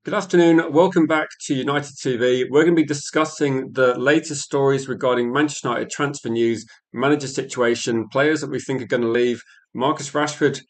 Good afternoon. Welcome back to United TV. We're going to be discussing the latest stories regarding Manchester United transfer news, manager situation, players that we think are going to leave. Marcus Rashford,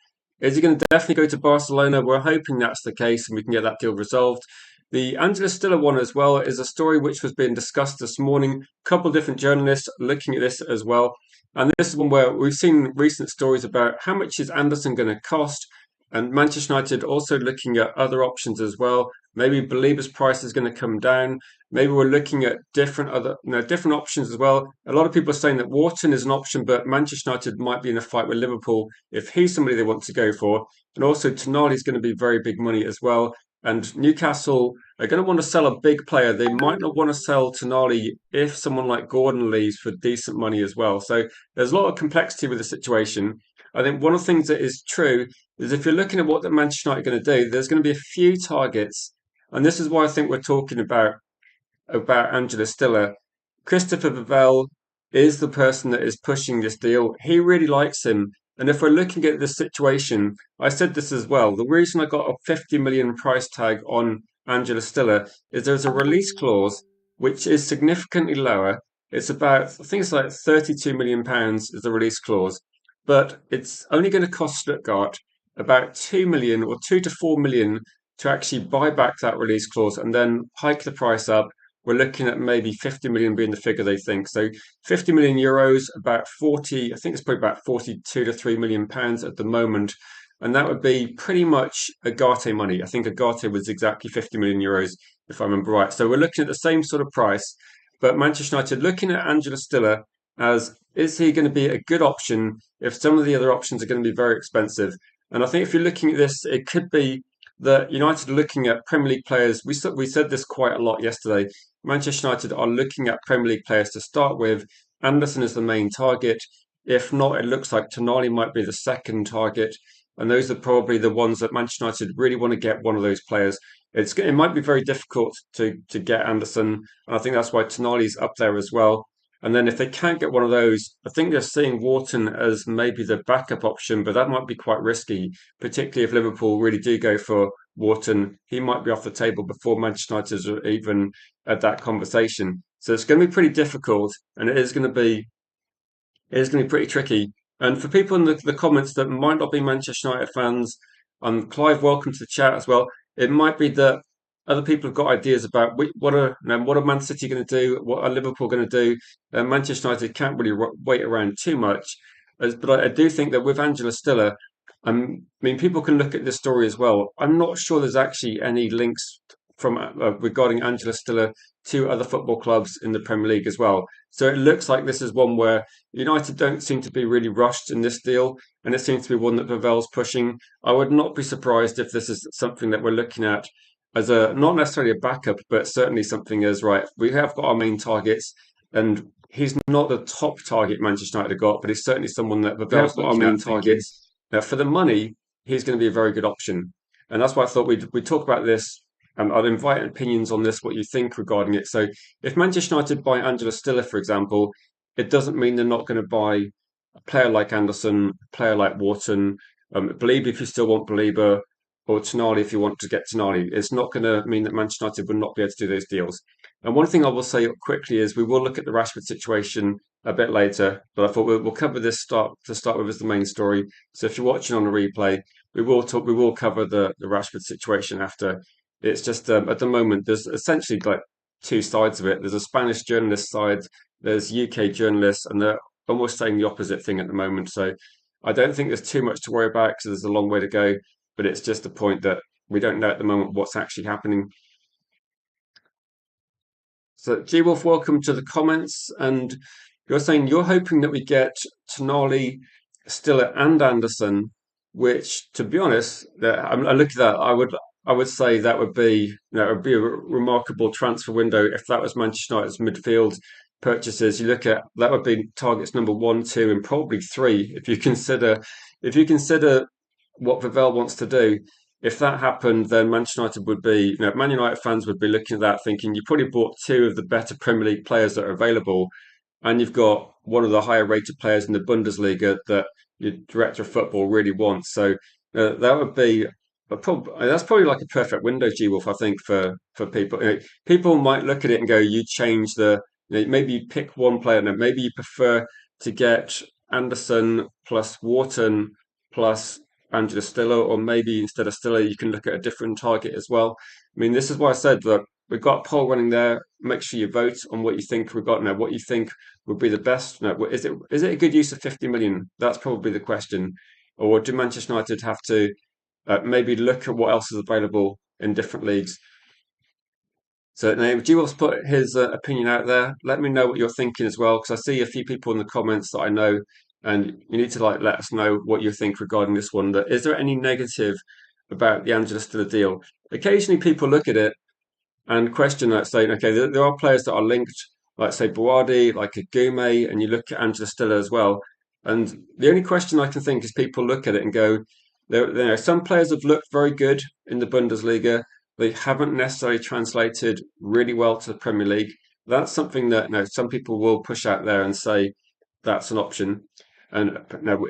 is he going to definitely go to Barcelona? We're hoping that's the case and we can get that deal resolved. The Angela Stiller one as well is a story which was being discussed this morning. A couple of different journalists looking at this as well. And this is one where we've seen recent stories about how much is Anderson going to cost, and Manchester United also looking at other options as well. Maybe Belieber's price is going to come down. Maybe we're looking at different options as well. A lot of people are saying that Wharton is an option, but Manchester United might be in a fight with Liverpool if he's somebody they want to go for. And also Tonali is going to be very big money as well. And Newcastle are going to want to sell a big player. They might not want to sell Tonali if someone like Gordon leaves for decent money as well. So there's a lot of complexity with the situation. I think one of the things that is true is if you're looking at what the Manchester United are going to do, there's going to be a few targets, and this is why I think we're talking about Angela Stiller. Christopher VIVELL is the person that is pushing this deal. He really likes him. And if we're looking at this situation, I said this as well. The reason I got a 50 million price tag on Angela Stiller is there's a release clause which is significantly lower. It's about, I think it's like £32 million is the release clause, but it's only going to cost Stuttgart about 2 million or 2 to 4 million to actually buy back that release clause and then hike the price up. We're looking at maybe 50 million being the figure they think. So 50 million euros, about 40, I think it's probably about 42 to 3 million pounds at the moment. And that would be pretty much Agate money. I think Agate was exactly 50 million euros, if I remember right. So we're looking at the same sort of price. But Manchester United looking at Angela Stiller as, is he going to be a good option if some of the other options are going to be very expensive? And I think if you're looking at this, it could be that United are looking at Premier League players. We said this quite a lot yesterday. Manchester United are looking at Premier League players to start with. Anderson is the main target. If not, it looks like Tonali might be the second target. And those are probably the ones that Manchester United really want to get one of those players. It might be very difficult to get Anderson. And I think that's why Tonali's up there as well. And then if they can't get one of those, I think they're seeing Wharton as maybe the backup option, but that might be quite risky, particularly if Liverpool really do go for Wharton. He might be off the table before Manchester United are even at that conversation. So it's going to be pretty difficult, and it is going to be pretty tricky. And for people in the comments that might not be Manchester United fans, Clive, welcome to the chat as well. It might be that other people have got ideas about what are Man City going to do, what are Liverpool going to do. Manchester United can't really wait around too much, but I do think that with Angela Stiller, I mean, people can look at this story as well. I'm not sure there's actually any links from regarding Angela Stiller to other football clubs in the Premier League as well. So it looks like this is one where United don't seem to be really rushed in this deal, and it seems to be one that Vivell's pushing. I would not be surprised if this is something that we're looking at as a not necessarily a backup, but certainly something as right. We have got our main targets, and he's not the top target Manchester United have got, but he's certainly someone that Vivell's looking at targets. Now, for the money, he's going to be a very good option, and that's why I thought we'd talk about this. I'd invite opinions on this, what you think regarding it. So, if Manchester United buy Angela Stiller, for example, it doesn't mean they're not going to buy a player like Anderson, a player like Wharton, Belieber if you still want Belieber, or Tonali if you want to get Tonali. It's not going to mean that Manchester United will not be able to do those deals. And one thing I will say quickly is we will look at the Rashford situation a bit later, but I thought we'll cover this to start with as the main story. So if you're watching on a replay, we will cover the Rashford situation after. It's just at the moment there's essentially like two sides of it. There's a Spanish journalist side, there's UK journalists, and they're almost saying the opposite thing at the moment. So I don't think there's too much to worry about because there's a long way to go. But it's just a point that we don't know at the moment what's actually happening. So G Wolf, welcome to the comments, and you're saying you're hoping that we get Tonali, Stiller, and Anderson, which, to be honest, I look at that. I would say that would be, it would be a remarkable transfer window if that was Manchester United's midfield purchases. You look at that would be targets number one, two, and probably three if you consider what Vivell wants to do. If that happened, then Manchester United would be, Man United fans would be looking at that thinking you probably bought two of the better Premier League players that are available, and you've got one of the higher rated players in the Bundesliga that your director of football really wants. So that would be But probably that's probably like a perfect window, G Wolf. I think for people, people might look at it and go, "You change maybe you pick one player, and maybe you prefer to get Anderson plus Wharton plus Angela Stiller, or maybe instead of Stiller, you can look at a different target as well." I mean, this is why I said that we've got a poll running there. Make sure you vote on what you think we've got now. What you think would be the best? No, is it a good use of 50 million? That's probably the question. Or do Manchester United have to? Maybe look at what else is available in different leagues. So, G-Wolf's put his opinion out there. Let me know what you're thinking as well, because I see a few people in the comments that I know, and you need to let us know what you think regarding this one. That is there any negative about the Angela Stiller deal? Occasionally, people look at it and question that, saying, okay, there are players that are linked, like say Buwadi, like a Gume, and you look at Angela Stiller as well. And the only question I can think is people look at it and go, some players have looked very good in the Bundesliga. They haven't necessarily translated really well to the Premier League. That's something that some people will push out there and say that's an option. And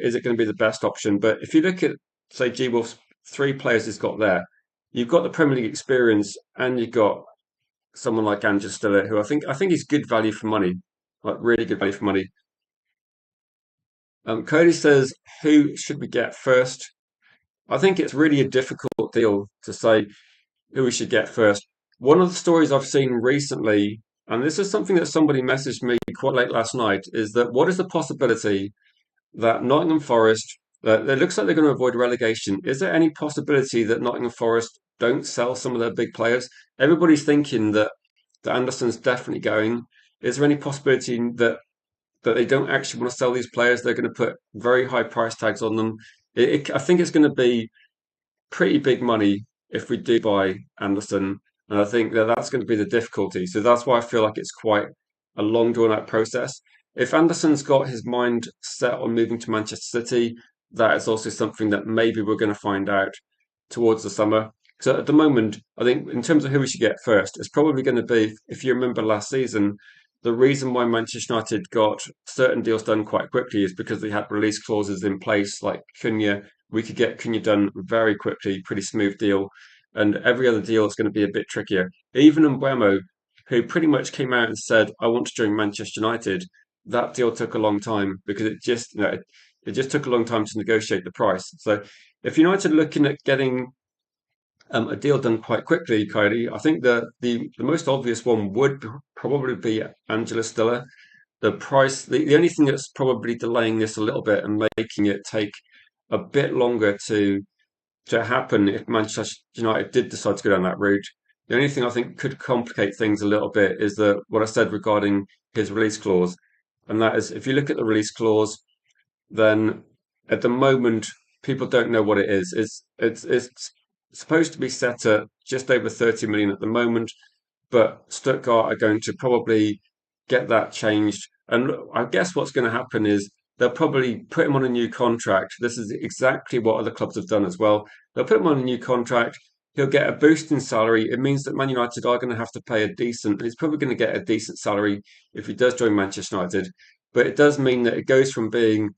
is it going to be the best option? But if you look at, say, G Wolf's three players he's got there, you've got the Premier League experience and you've got someone like Andrew Stiller, who I think is good value for money, like really good value for money. Cody says, "Who should we get first?" I think it's really a difficult deal to say who we should get first. One of the stories I've seen recently, and this is something that somebody messaged me quite late last night, is that what is the possibility that Nottingham Forest, that it looks like they're going to avoid relegation. Is there any possibility that Nottingham Forest don't sell some of their big players? Everybody's thinking that Anderson's definitely going. Is there any possibility that they don't actually want to sell these players? They're going to put very high price tags on them. I think it's going to be pretty big money if we do buy Anderson, and I think that that's going to be the difficulty. So that's why I feel like it's quite a long drawn out process. If Anderson's got his mind set on moving to Manchester City, that is also something that maybe we're going to find out towards the summer. So at the moment, I think in terms of who we should get first, it's probably going to be, if you remember last season, the reason why Manchester United got certain deals done quite quickly is because they had release clauses in place, like Cunha. We could get Cunha done very quickly, pretty smooth deal. And every other deal is going to be a bit trickier. Even Mbeumo, who pretty much came out and said, "I want to join Manchester United," that deal took a long time because it just took a long time to negotiate the price. So if United are looking at getting a deal done quite quickly, Kylie, I think the most obvious one would probably be Angela Stiller. The only thing that's probably delaying this a little bit and making it take a bit longer to happen if Manchester United did decide to go down that route. The only thing I think could complicate things a little bit is what I said regarding his release clause, and that is if you look at the release clause, then at the moment people don't know what it is. It's supposed to be set at just over 30 million at the moment, but Stuttgart are going to probably get that changed. And I guess what's going to happen is they'll probably put him on a new contract. This is exactly what other clubs have done as well. They'll put him on a new contract. He'll get a boost in salary. It means that Man United are going to have to pay and he's probably going to get a decent salary if he does join Manchester United. But it does mean that it goes from being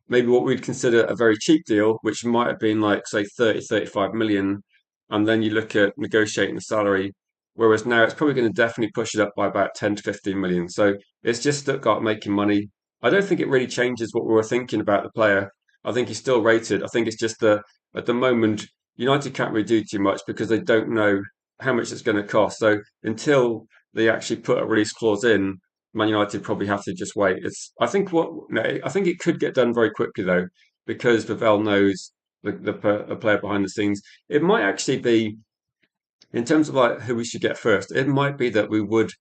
maybe what we'd consider a very cheap deal, which might have been like, say, 30, 35 million. And then you look at negotiating the salary. Whereas now it's probably going to definitely push it up by about 10 to 15 million. So it's just Stuttgart making money. I don't think it really changes what we were thinking about the player. I think he's still rated. I think it's just that at the moment, United can't really do too much because they don't know how much it's going to cost. So until they actually put a release clause in, Man United probably have to just wait. I think I think it could get done very quickly though, because VIVELL knows the player behind the scenes. It might actually be in terms of like who we should get first. It might be that we would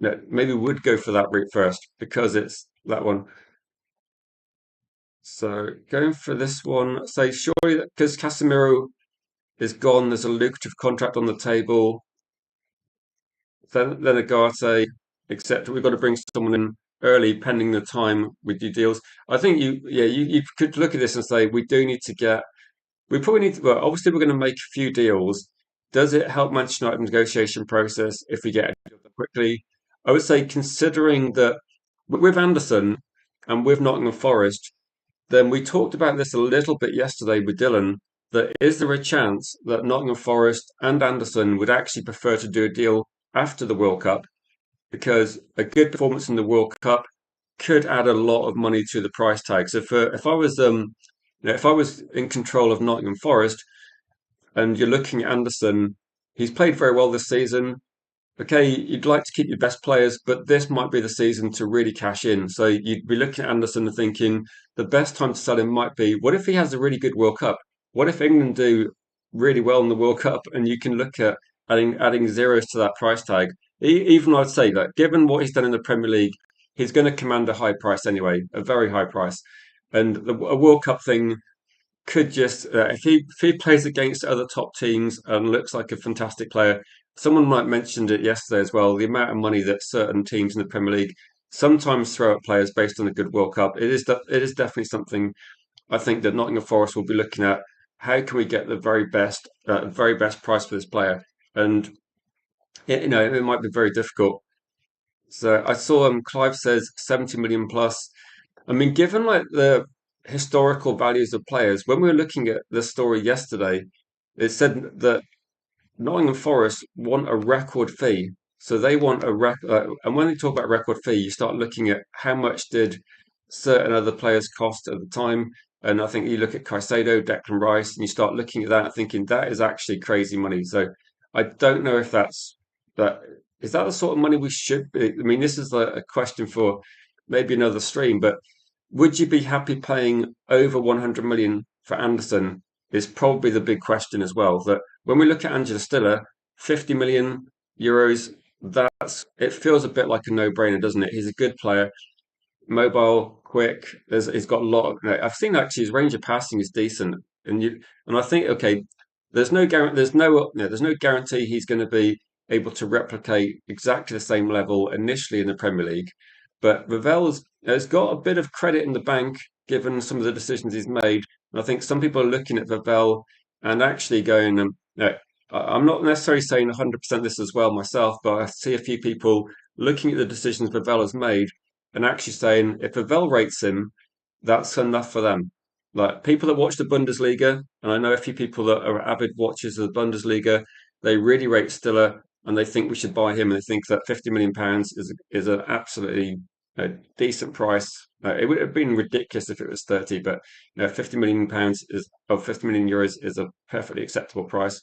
maybe we would go for that route first because it's that one. So going for this one, say surely because Casemiro is gone, there's a lucrative contract on the table. Then Agate, except we've got to bring someone in early, pending the time we do deals. I think you could look at this and say we do need to get. We probably need to. Well, obviously we're going to make a few deals. Does it help Manchester United negotiation process if we get a deal done quickly? I would say considering that with Anderson and with Nottingham Forest, then we talked about this a little bit yesterday with Dylan. that is there a chance that Nottingham Forest and Anderson would actually prefer to do a deal after the World Cup, because a good performance in the World Cup could add a lot of money to the price tag. So if I was if I was in control of Nottingham Forest and you're looking at Anderson, he's played very well this season. Okay, you'd like to keep your best players, but this might be the season to really cash in. So you'd be looking at Anderson and thinking the best time to sell him might be, what if he has a really good World Cup? What if England do really well in the World Cup? And you can look at adding zeros to that price tag. Even I'd say that given what he's done in the Premier League, he's going to command a high price anyway, a very high price. And a World Cup thing could just if he plays against other top teams and looks like a fantastic player. Someone might mentioned it yesterday as well. The amount of money that certain teams in the Premier League sometimes throw at players based on a good World Cup. It is definitely something I think that Nottingham Forest will be looking at. How can we get the very best price for this player? And it might be very difficult. So I saw Clive says 70 million plus. I mean, given like the historical values of players, when we were looking at the story yesterday, it said that Nottingham Forest want a record fee. So they want and when they talk about record fee, you start looking at how much did certain other players cost at the time. And I think you look at Caicedo, Declan Rice, and you start looking at that and thinking that is actually crazy money. So I don't know if that is that the sort of money we should be. I mean, this is a question for maybe another stream, but would you be happy paying over 100 million for Anderson? Is probably the big question as well. That when we look at Angela Stiller, 50 million euros, that's it feels a bit like a no-brainer, doesn't it? He's a good player, mobile, quick. He's got a lot of. I've seen actually his range of passing is decent, and I think okay, there's no guarantee he's going to be able to replicate exactly the same level initially in the Premier League. But Ravel's has got a bit of credit in the bank given some of the decisions he's made. And I think some people are looking at Vavel and actually going, I'm not necessarily saying 100% this as well myself, but I see a few people looking at the decisions Vavel has made and actually saying if Vavel rates him, that's enough for them. Like people that watch the Bundesliga, and I know a few people that are avid watchers of the Bundesliga, they really rate Stiller and they think we should buy him. And they think that £50 million is an absolutely decent price. It would have been ridiculous if it was 30, but £50 million of 50 million euros is a perfectly acceptable price.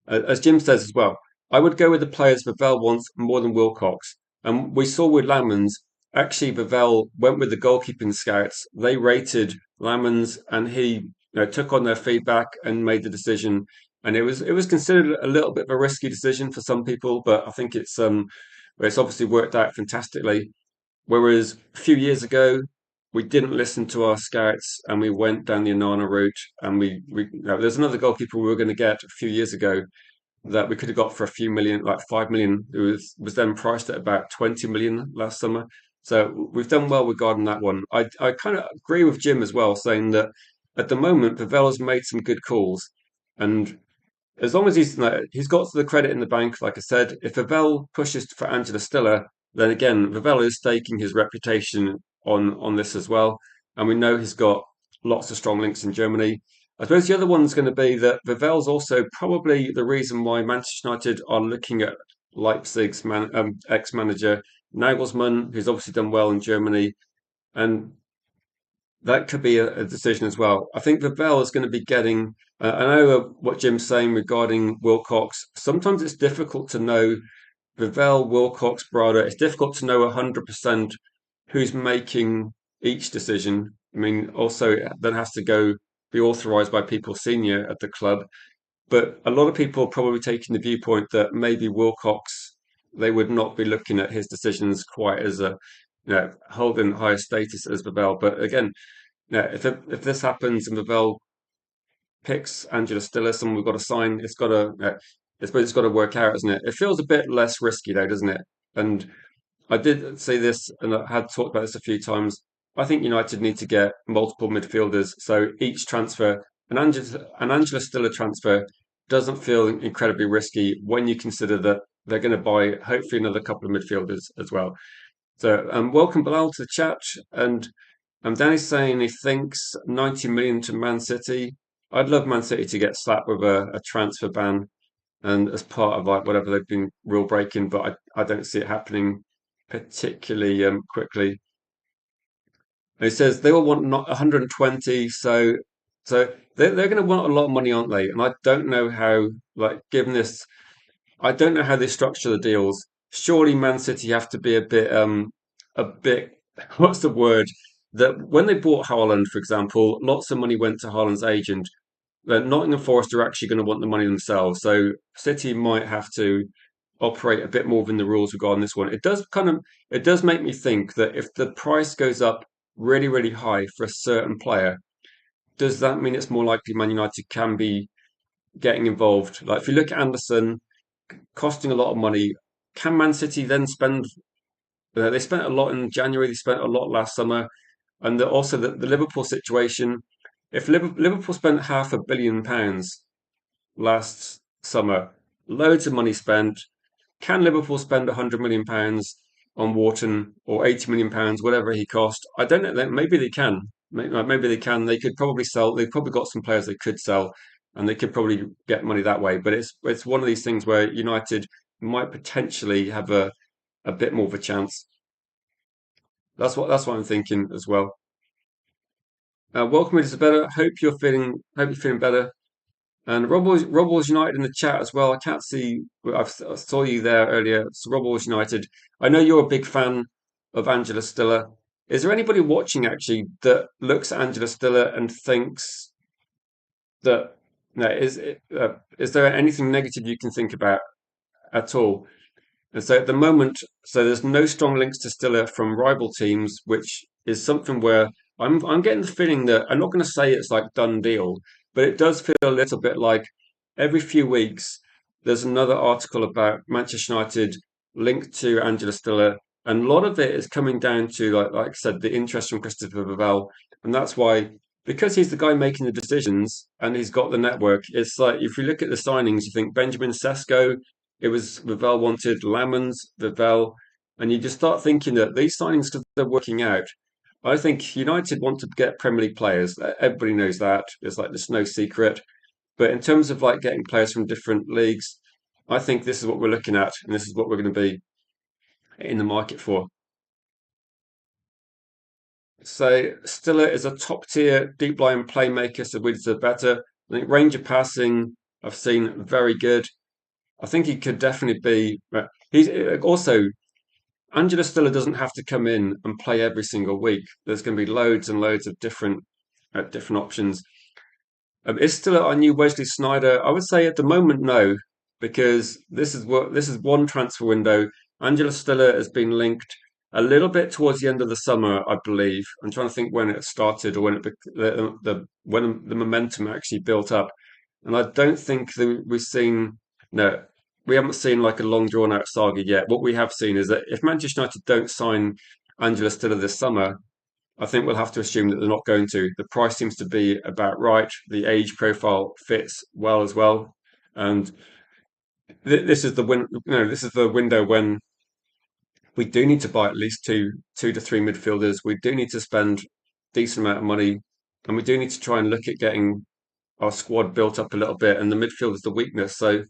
As Jim says as well, I would go with the players Vivell wants more than Wilcox. And we saw with Lamans, actually Vivell went with the goalkeeping scouts. They rated Lamans and he took on their feedback and made the decision. And it was considered a little bit of a risky decision for some people, but I think it's obviously worked out fantastically. Whereas a few years ago, we didn't listen to our scouts and we went down the Anana route. And there's another goalkeeper we were going to get a few years ago that we could have got for a few million, like 5 million. It was then priced at about 20 million last summer. So we've done well regarding that one. I kind of agree with Jim as well, saying that at the moment, Pavel's made some good calls. And as long as he's got the credit in the bank, like I said, if Vivell pushes for Angela Stiller, then again, Vivell is staking his reputation on this as well. And we know he's got lots of strong links in Germany. I suppose the other one's going to be that Vivell's also probably the reason why Manchester United are looking at Leipzig's ex-manager Nagelsmann, who's obviously done well in Germany. And that could be a decision as well. I think Vivell is going to be getting. I know what Jim's saying regarding Wilcox. Sometimes it's difficult to know Vivell, Wilcox, Brada. It's difficult to know 100% who's making each decision. I mean, also that has to go be authorised by people senior at the club. But a lot of people are probably taking the viewpoint that maybe Wilcox, they would not be looking at his decisions quite as holding higher status as Vivell. But again, if this happens and Vivell picks Angela Stiller, someone we've got to sign, I suppose it's got to work out, isn't it? It feels a bit less risky though, doesn't it? And I did say this, and I had talked about this a few times. I think United need to get multiple midfielders, so each transfer, an Angela Stiller transfer, doesn't feel incredibly risky when you consider that they're going to buy hopefully another couple of midfielders as well. So, welcome Bilal to the chat, and Danny's saying he thinks 90 million to Man City. I'd love Man City to get slapped with a transfer ban and as part of like whatever they've been rule breaking, but I don't see it happening particularly quickly. And he says they all want not 120, so they're going to want a lot of money, aren't they? And I don't know how, like, given this, I don't know how they structure the deals. Surely Man City have to be a bit, what's the word? That when they bought Haaland, for example, lots of money went to Haaland's agent. Nottingham Forest are actually going to want the money themselves, so City might have to operate a bit more within the rules regarding this one. It does make me think that if the price goes up really, really high for a certain player, does that mean it's more likely Man United can be getting involved? Like if you look at Anderson costing a lot of money, can Man City then spend? They spent a lot in January. They spent a lot last summer, and also the Liverpool situation. If Liverpool spent £500 million last summer, loads of money spent. Can Liverpool spend £100 million on Wharton or £80 million, whatever he cost? I don't know. Maybe they can. Maybe they can. They could probably sell. They've probably got some players they could sell, and they could probably get money that way. But it's one of these things where United might potentially have a bit more of a chance. That's what I'm thinking as well. Welcome, Isabella. Hope you're feeling better. And Rob was United in the chat as well. I can't see. I saw you there earlier. So Rob was United. I know you're a big fan of Angela Stiller. Is there anybody watching actually that looks at Angela Stiller and thinks that no, is there anything negative you can think about at all? And so at the moment, so there's no strong links to Stiller from rival teams, which is something where I'm getting the feeling that I'm not going to say it's like done deal, but it does feel a little bit like every few weeks there's another article about Manchester United linked to Angela Stiller, and a lot of it is coming down to like I said, the interest from Christopher Vivell, and that's why because he's the guy making the decisions and he's got the network. It's like if you look at the signings, you think Benjamin Sesko. It was Vivell wanted Lamans, Vivell, and you just start thinking that these signings, because they're working out, I think United want to get Premier League players. Everybody knows that. It's like there's no secret. But in terms of like getting players from different leagues, I think this is what we're looking at, and this is what we're going to be in the market for. So Stiller is a top tier deep line playmaker, so we deserve better. I think range of passing I've seen very good. I think he could definitely be. He's also Angela Stiller doesn't have to come in and play every single week. There's going to be loads and loads of different options. Is Stiller our new Wesley Sneijder? I would say at the moment no, because this is one transfer window. Angela Stiller has been linked a little bit towards the end of the summer, I believe. I'm trying to think when it started or when the momentum actually built up, and I don't think that we've seen no, we haven't seen like a long drawn out saga yet. What we have seen is that if Manchester United don't sign Angela Stiller this summer, I think we'll have to assume that they're not going to. The price seems to be about right. The age profile fits well as well, and this is this is the window when we do need to buy at least two to three midfielders. We do need to spend decent amount of money, and we do need to try and look at getting our squad built up a little bit. And the midfield is the weakness. So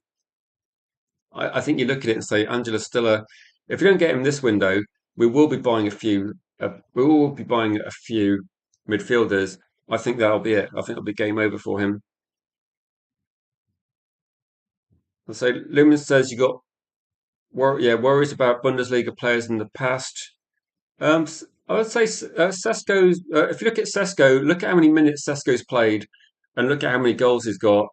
I think you look at it and say, Angela Stiller, if we don't get him this window, we will be buying a few. We will be buying a few midfielders. I think that'll be it. I think it'll be game over for him. And so Lumen says you got worries about Bundesliga players in the past. I would say Sesko's. If you look at Sesko, look at how many minutes Sesko's played, and look at how many goals he's got,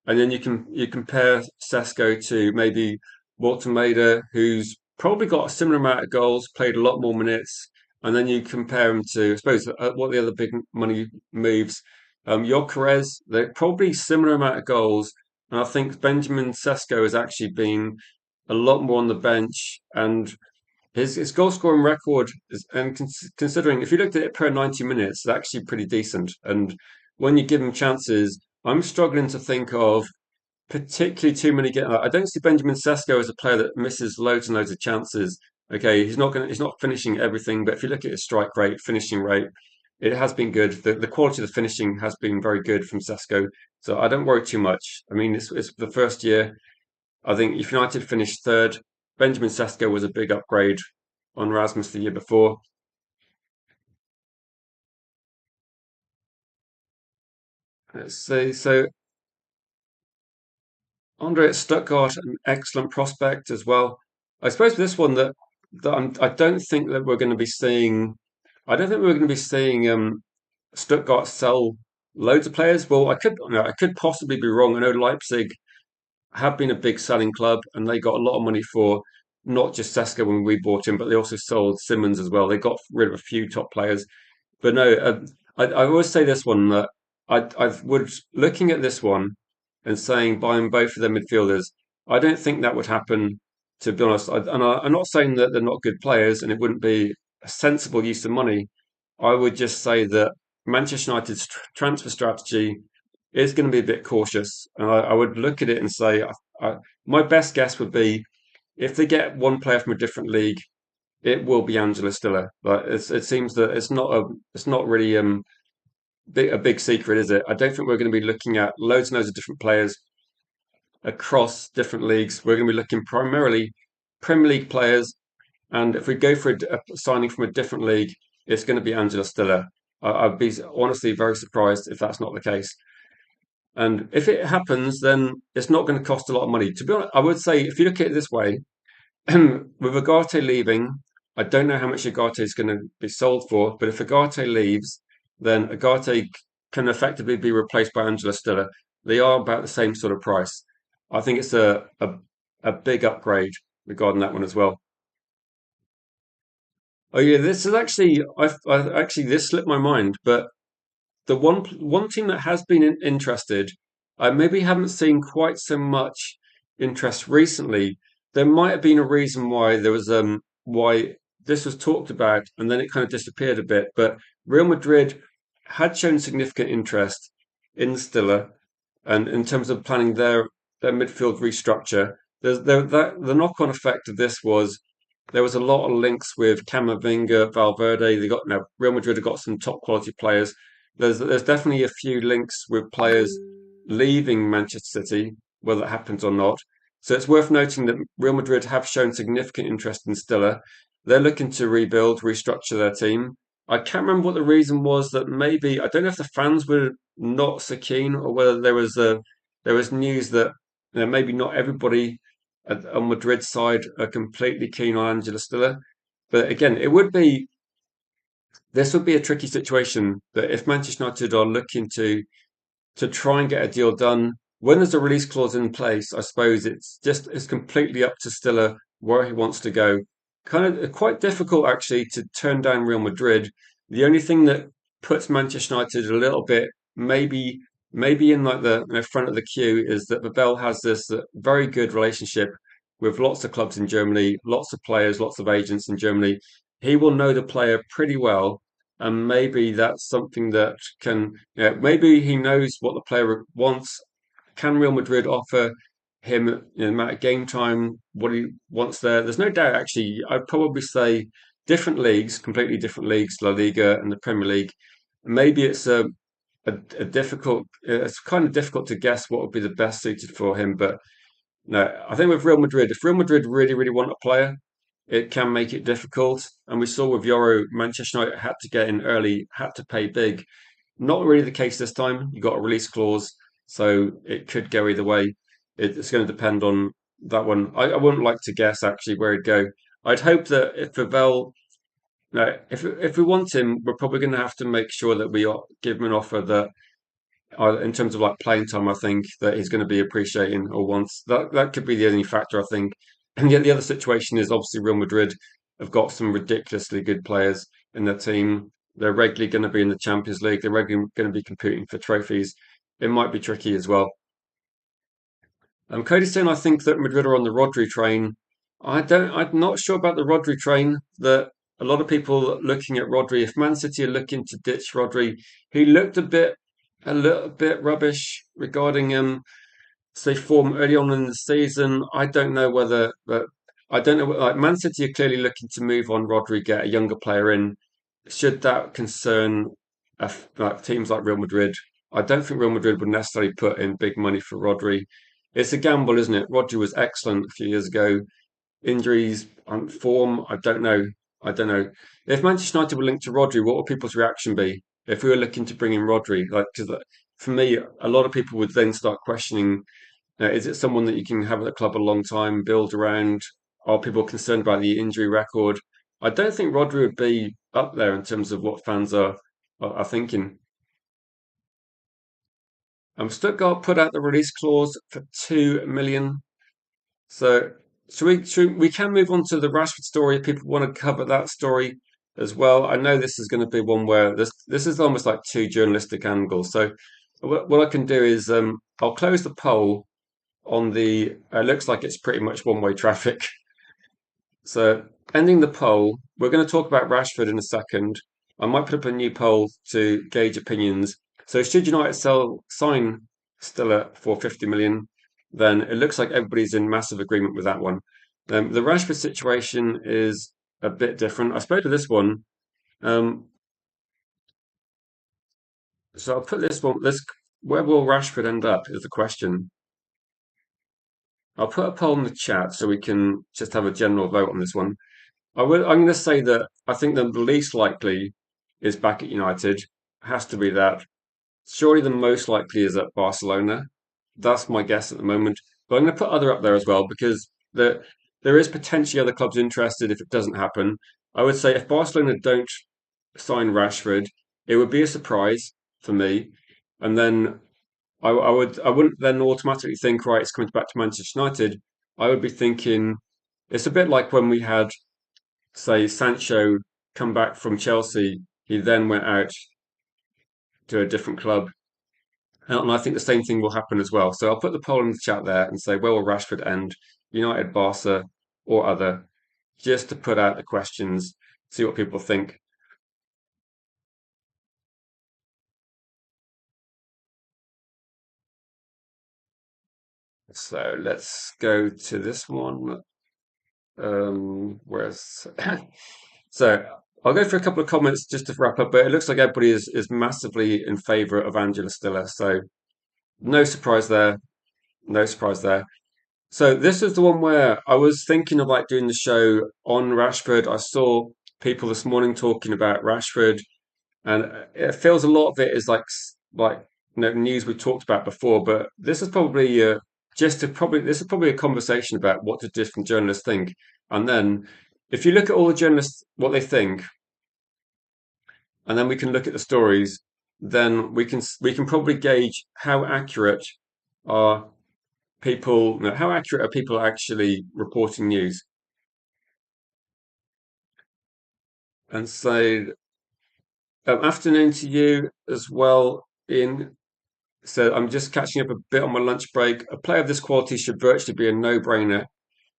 and then you compare Sesko to maybe Walter Maida, who's probably got a similar amount of goals, played a lot more minutes, and then you compare him to, I suppose, what the other big money moves. Gyökeres, they're probably similar amount of goals, and I think Benjamin Sesko has actually been a lot more on the bench and his goal scoring record is, and considering if you looked at it per 90 minutes, it's actually pretty decent. And when you give him chances, I'm struggling to think of particularly too many. I don't see Benjamin Sesko as a player that misses loads and loads of chances. Okay, he's not finishing everything, but if you look at his strike rate, finishing rate, it has been good. The quality of the finishing has been very good from Sesko, so I don't worry too much. I mean, it's the first year. I think if United finished third, Benjamin Sesko was a big upgrade on Rasmus the year before. So Andre at Stuttgart, an excellent prospect as well. I suppose this one I don't think that we're going to be seeing. I don't think we're going to be seeing Stuttgart sell loads of players. Well, I could possibly be wrong. I know Leipzig have been a big selling club, and they got a lot of money for not just Seska when we bought him, but they also sold Simmons as well. They got rid of a few top players. But no, I always say this one that I would looking at this one and saying buying both of their midfielders. I don't think that would happen. To be honest, I'm not saying that they're not good players and it wouldn't be a sensible use of money. I would just say that Manchester United's transfer strategy is going to be a bit cautious, and I would look at it and say, my best guess would be if they get one player from a different league, it will be Angela Stiller. But it seems that it's not really a big secret, is it? I don't think we're going to be looking at loads and loads of different players across different leagues. We're going to be looking primarily Premier League players, and if we go for a signing from a different league, it's going to be Angela Stiller. I'd be honestly very surprised if that's not the case. And if it happens, then it's not going to cost a lot of money. To be honest, I would say if you look at it this way, with Agate leaving, I don't know how much Agate is going to be sold for, but if Agate leaves, then Agate can effectively be replaced by Angela Stiller. They are about the same sort of price. I think it's a big upgrade regarding that one as well. Oh yeah, this is actually I actually this slipped my mind, but the one team that has been interested, I maybe haven't seen quite so much interest recently. There might have been a reason why there was why this was talked about and then it kind of disappeared a bit. But Real Madrid had shown significant interest in Stiller, and in terms of planning their midfield restructure, the knock on effect of this was there was a lot of links with Camavinga, Valverde. They got now Real Madrid have got some top quality players. There's definitely a few links with players leaving Manchester City, whether it happens or not. So it's worth noting that Real Madrid have shown significant interest in Stiller. They're looking to rebuild, restructure their team. I can't remember what the reason was that maybe I don't know if the fans were not so keen or whether there was news that maybe not everybody on Madrid's side are completely keen on Angela Stiller. But again, this would be a tricky situation that if Manchester United are looking to try and get a deal done, when there's a release clause in place, I suppose it's completely up to Stiller where he wants to go. Kind of quite difficult actually to turn down Real Madrid. The only thing that puts Manchester United a little bit maybe in like the front of the queue is that VIVELL has this very good relationship with lots of clubs in Germany, lots of players, lots of agents in Germany. He will know the player pretty well, and maybe that's something that can, maybe he knows what the player wants. Can Real Madrid offer him the amount of game time, what he wants there? There's no doubt, actually, I'd probably say different leagues, completely different leagues, La Liga and the Premier League. Maybe it's a difficult, it's kind of difficult to guess what would be the best suited for him, but no, I think with Real Madrid, if Real Madrid really, really want a player, it can make it difficult. And we saw with Euro, Manchester United had to get in early, had to pay big. Not really the case this time. You got a release clause, so it could go either way. It's going to depend on that one. I wouldn't like to guess actually where he'd go. I'd hope that if Pavel, no, if we want him, we're probably going to have to make sure that we give him an offer that in terms of like playing time, I think that he's going to be appreciating or wants. That could be the only factor, I think. And yet the other situation is obviously Real Madrid have got some ridiculously good players in their team. They're regularly going to be in the Champions League. They're regularly going to be competing for trophies. It might be tricky as well. Cody's saying I think that Madrid are on the Rodri train. I'm not sure about the Rodri train. That a lot of people looking at Rodri. If Man City are looking to ditch Rodri, he looked a little bit rubbish regarding say form early on in the season. I don't know whether, but I don't know. Like Man City are clearly looking to move on Rodri, get a younger player in. Should that concern? like teams like Real Madrid. I don't think Real Madrid would necessarily put in big money for Rodri. It's a gamble, isn't it? Rodri was excellent a few years ago. Injuries, form, I don't know. I don't know. If Manchester United were linked to Rodri, what would people's reaction be if we were looking to bring in Rodri? Like, because for me, a lot of people would then start questioning: is it someone that you can have at the club a long time, build around? Are people concerned about the injury record? I don't think Rodri would be up there in terms of what fans are thinking. Stuttgart put out the release clause for 2 million. So we can move on to the Rashford story if people want to cover that story as well. I know this is going to be one where this is almost like two journalistic angles. So what I can do is I'll close the poll on the. It looks like it's pretty much one-way traffic. So ending the poll, we're going to talk about Rashford in a second. I might put up a new poll to gauge opinions. So should United sign Stiller for 50 million? Then it looks like everybody's in massive agreement with that one. The Rashford situation is a bit different. I suppose with this one, um, so I'll put this one. Where will Rashford end up? Is the question. I'll put a poll in the chat so we can just have a general vote on this one. I'm going to say that I think the least likely is back at United. Has to be that. Surely the most likely is at Barcelona. That's my guess at the moment. But I'm going to put other up there as well because there is potentially other clubs interested if it doesn't happen. I would say if Barcelona don't sign Rashford, it would be a surprise for me. And then I wouldn't then automatically think, right, it's coming back to Manchester United. I would be thinking it's a bit like when we had, say, Sancho come back from Chelsea. He then went out to a different club. And I think the same thing will happen as well. So I'll put the poll in the chat there and say, where will Rashford end? United, Barca, or other? Just to put out the questions, see what people think. So let's go to this one. Where's so I'll go for a couple of comments just to wrap up, but it looks like everybody is massively in favour of Angela Stiller. So no surprise there. No surprise there. So this is the one where I was thinking of like doing the show on Rashford. I saw people this morning talking about Rashford, and it feels a lot of it is like news we talked about before. But this is probably this is probably a conversation about what do different journalists think, and then if you look at all the journalists what they think, and then we can look at the stories, then we can probably gauge how accurate are people, how accurate are people actually reporting news. And so, afternoon to you as well, Ian. So, I'm just catching up a bit on my lunch break. A player of this quality should virtually be a no-brainer.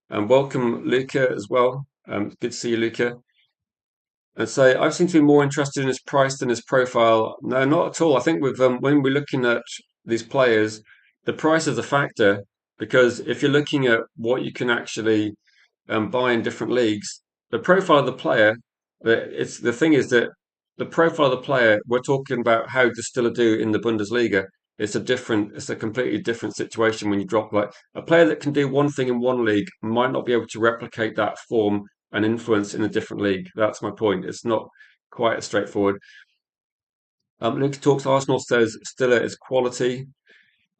And welcome, Luca, as well. Good to see you, Luca. And so, I seem to be more interested in his price than his profile. No, not at all. I think with when we're looking at these players, the price is a factor because if you're looking at what you can actually buy in different leagues. The profile of the player, it's the thing is that the profile of the player, we're talking about how Distiller do in the Bundesliga. It's a completely different situation when you drop like a player that can do one thing in one league might not be able to replicate that form and influence in a different league. That's my point. It's not quite as straightforward. Luke talks Arsenal says Stiller is quality.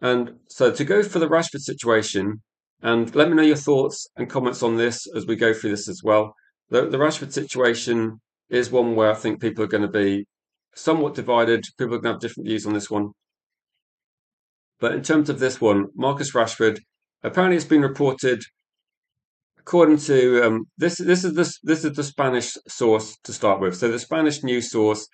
And so to go for the Rashford situation, and let me know your thoughts and comments on this as we go through this as well. The Rashford situation is one where I think people are going to be somewhat divided. People are going to have different views on this one. But in terms of this one, Marcus Rashford, apparently it's been reported, according to this is the Spanish source to start with. So the Spanish news source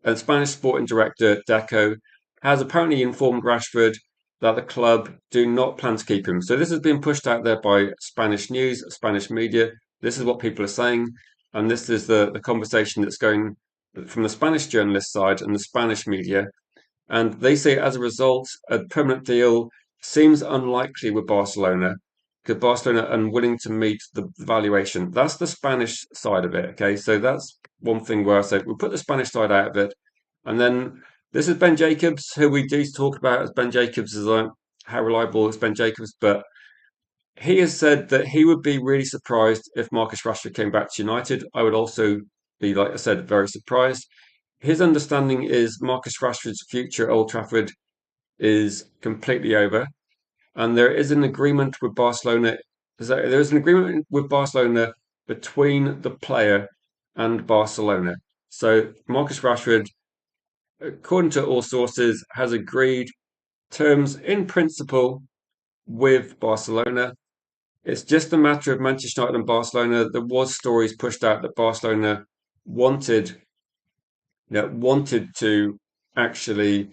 and Spanish sporting director Deco has apparently informed Rashford that the club do not plan to keep him. So this has been pushed out there by Spanish news, Spanish media. This is what people are saying, and this is the conversation that's going from the Spanish journalist side and the Spanish media. And they say as a result, a permanent deal seems unlikely with Barcelona because Barcelona are unwilling to meet the valuation. That's the Spanish side of it. Okay, so that's one thing where I said we'll put the Spanish side out of it And then this is Ben Jacobs, who we do talk about as Ben Jacobs, as like how reliable is Ben Jacobs, but he has said that he would be really surprised if Marcus Rashford came back to United. I would also be, like I said, very surprised. His understanding is Marcus Rashford's future at Old Trafford is completely over, and there is an agreement with Barcelona. There is an agreement with Barcelona between the player and Barcelona. So Marcus Rashford, according to all sources, has agreed terms in principle with Barcelona. It's just a matter of Manchester United and Barcelona. There was stories pushed out that Barcelona wanted, wanted to actually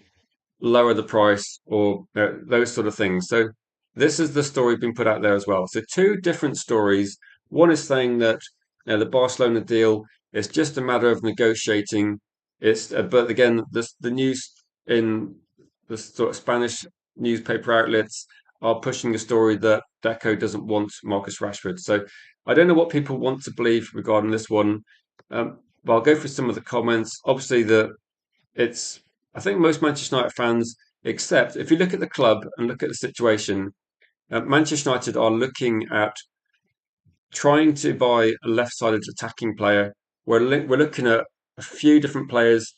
lower the price or those sort of things. So this is the story being put out there as well. So two different stories. One is saying that the Barcelona deal is just a matter of negotiating. But again, the news in the sort of Spanish newspaper outlets are pushing the story that Deco doesn't want Marcus Rashford. So I don't know what people want to believe regarding this one. But I'll go through some of the comments. Obviously, it's I think most Manchester United fans, except if you look at the club and look at the situation, Manchester United are looking at trying to buy a left-sided attacking player. We're looking at a few different players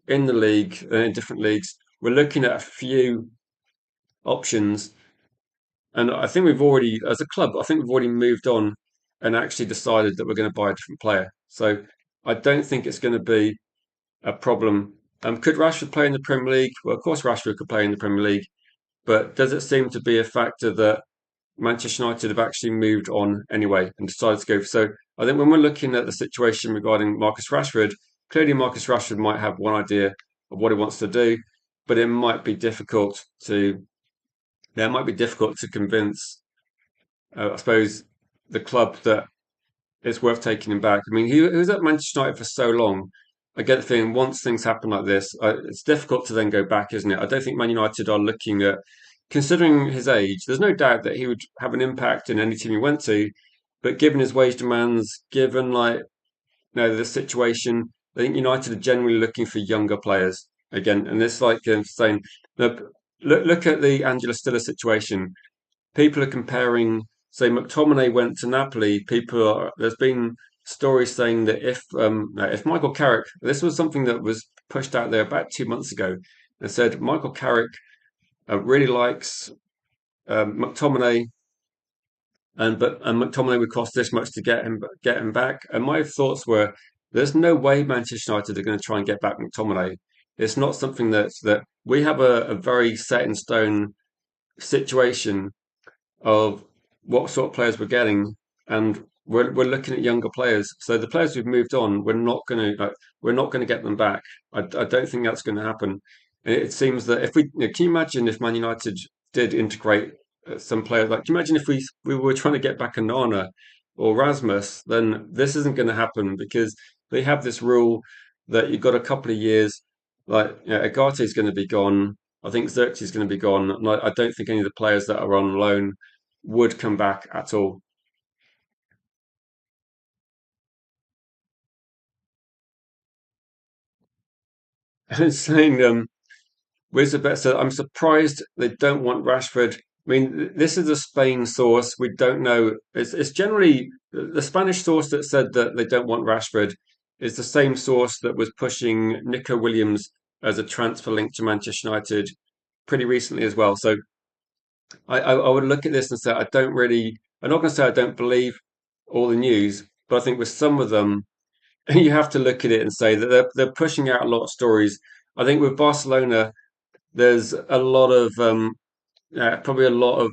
in the league, in different leagues. We're looking at a few options, and I think we've already, as a club, I think we've already moved on and actually decided that we're going to buy a different player. So I don't think it's going to be a problem. Could Rashford play in the Premier League? Well, of course, Rashford could play in the Premier League, but does it seem to be a factor that Manchester United have actually moved on anyway and decided to go? So I think when we're looking at the situation regarding Marcus Rashford, clearly Marcus Rashford might have one idea of what he wants to do, but it might be difficult to, yeah, it might be difficult to convince, I suppose, the club that it's worth taking him back. I mean, he was at Manchester United for so long. I get the feeling once things happen like this, it's difficult to then go back, isn't it? I don't think Man United are looking at, considering his age, there's no doubt that he would have an impact in any team he went to. But given his wage demands, given the situation, I think United are generally looking for younger players again. And it's like saying, look, look at the Angela Stiller situation. People are comparing, say, McTominay went to Napoli. There's been stories saying that if Michael Carrick, this was something that was pushed out there about 2 months ago, and said Michael Carrick really likes McTominay, and McTominay would cost this much to get him back. And my thoughts were, there's no way Manchester United are going to try and get back McTominay. It's not something that we have a very set in stone situation of what sort of players we're getting, and we're looking at younger players. So the players who've moved on, we're not going to get them back. I don't think that's going to happen. And it seems that if can you imagine if Man United did integrate some players? Like, can you imagine if we were trying to get back a Nana or Rasmus? Then this isn't going to happen because they have this rule that you've got a couple of years. Like, Agate is going to be gone. I think Xerxes is going to be gone. And I don't think any of the players that are on loan would come back at all. And saying, where's the best? So I'm surprised they don't want Rashford. I mean, this is a Spain source. We don't know. It's generally the Spanish source that said that they don't want Rashford is the same source that was pushing Nico Williams as a transfer link to Manchester United pretty recently as well. So I would look at this and say I don't really. I'm not going to say I don't believe all the news, but I think with some of them, you have to look at it and say that they're pushing out a lot of stories. I think with Barcelona, there's a lot of probably a lot of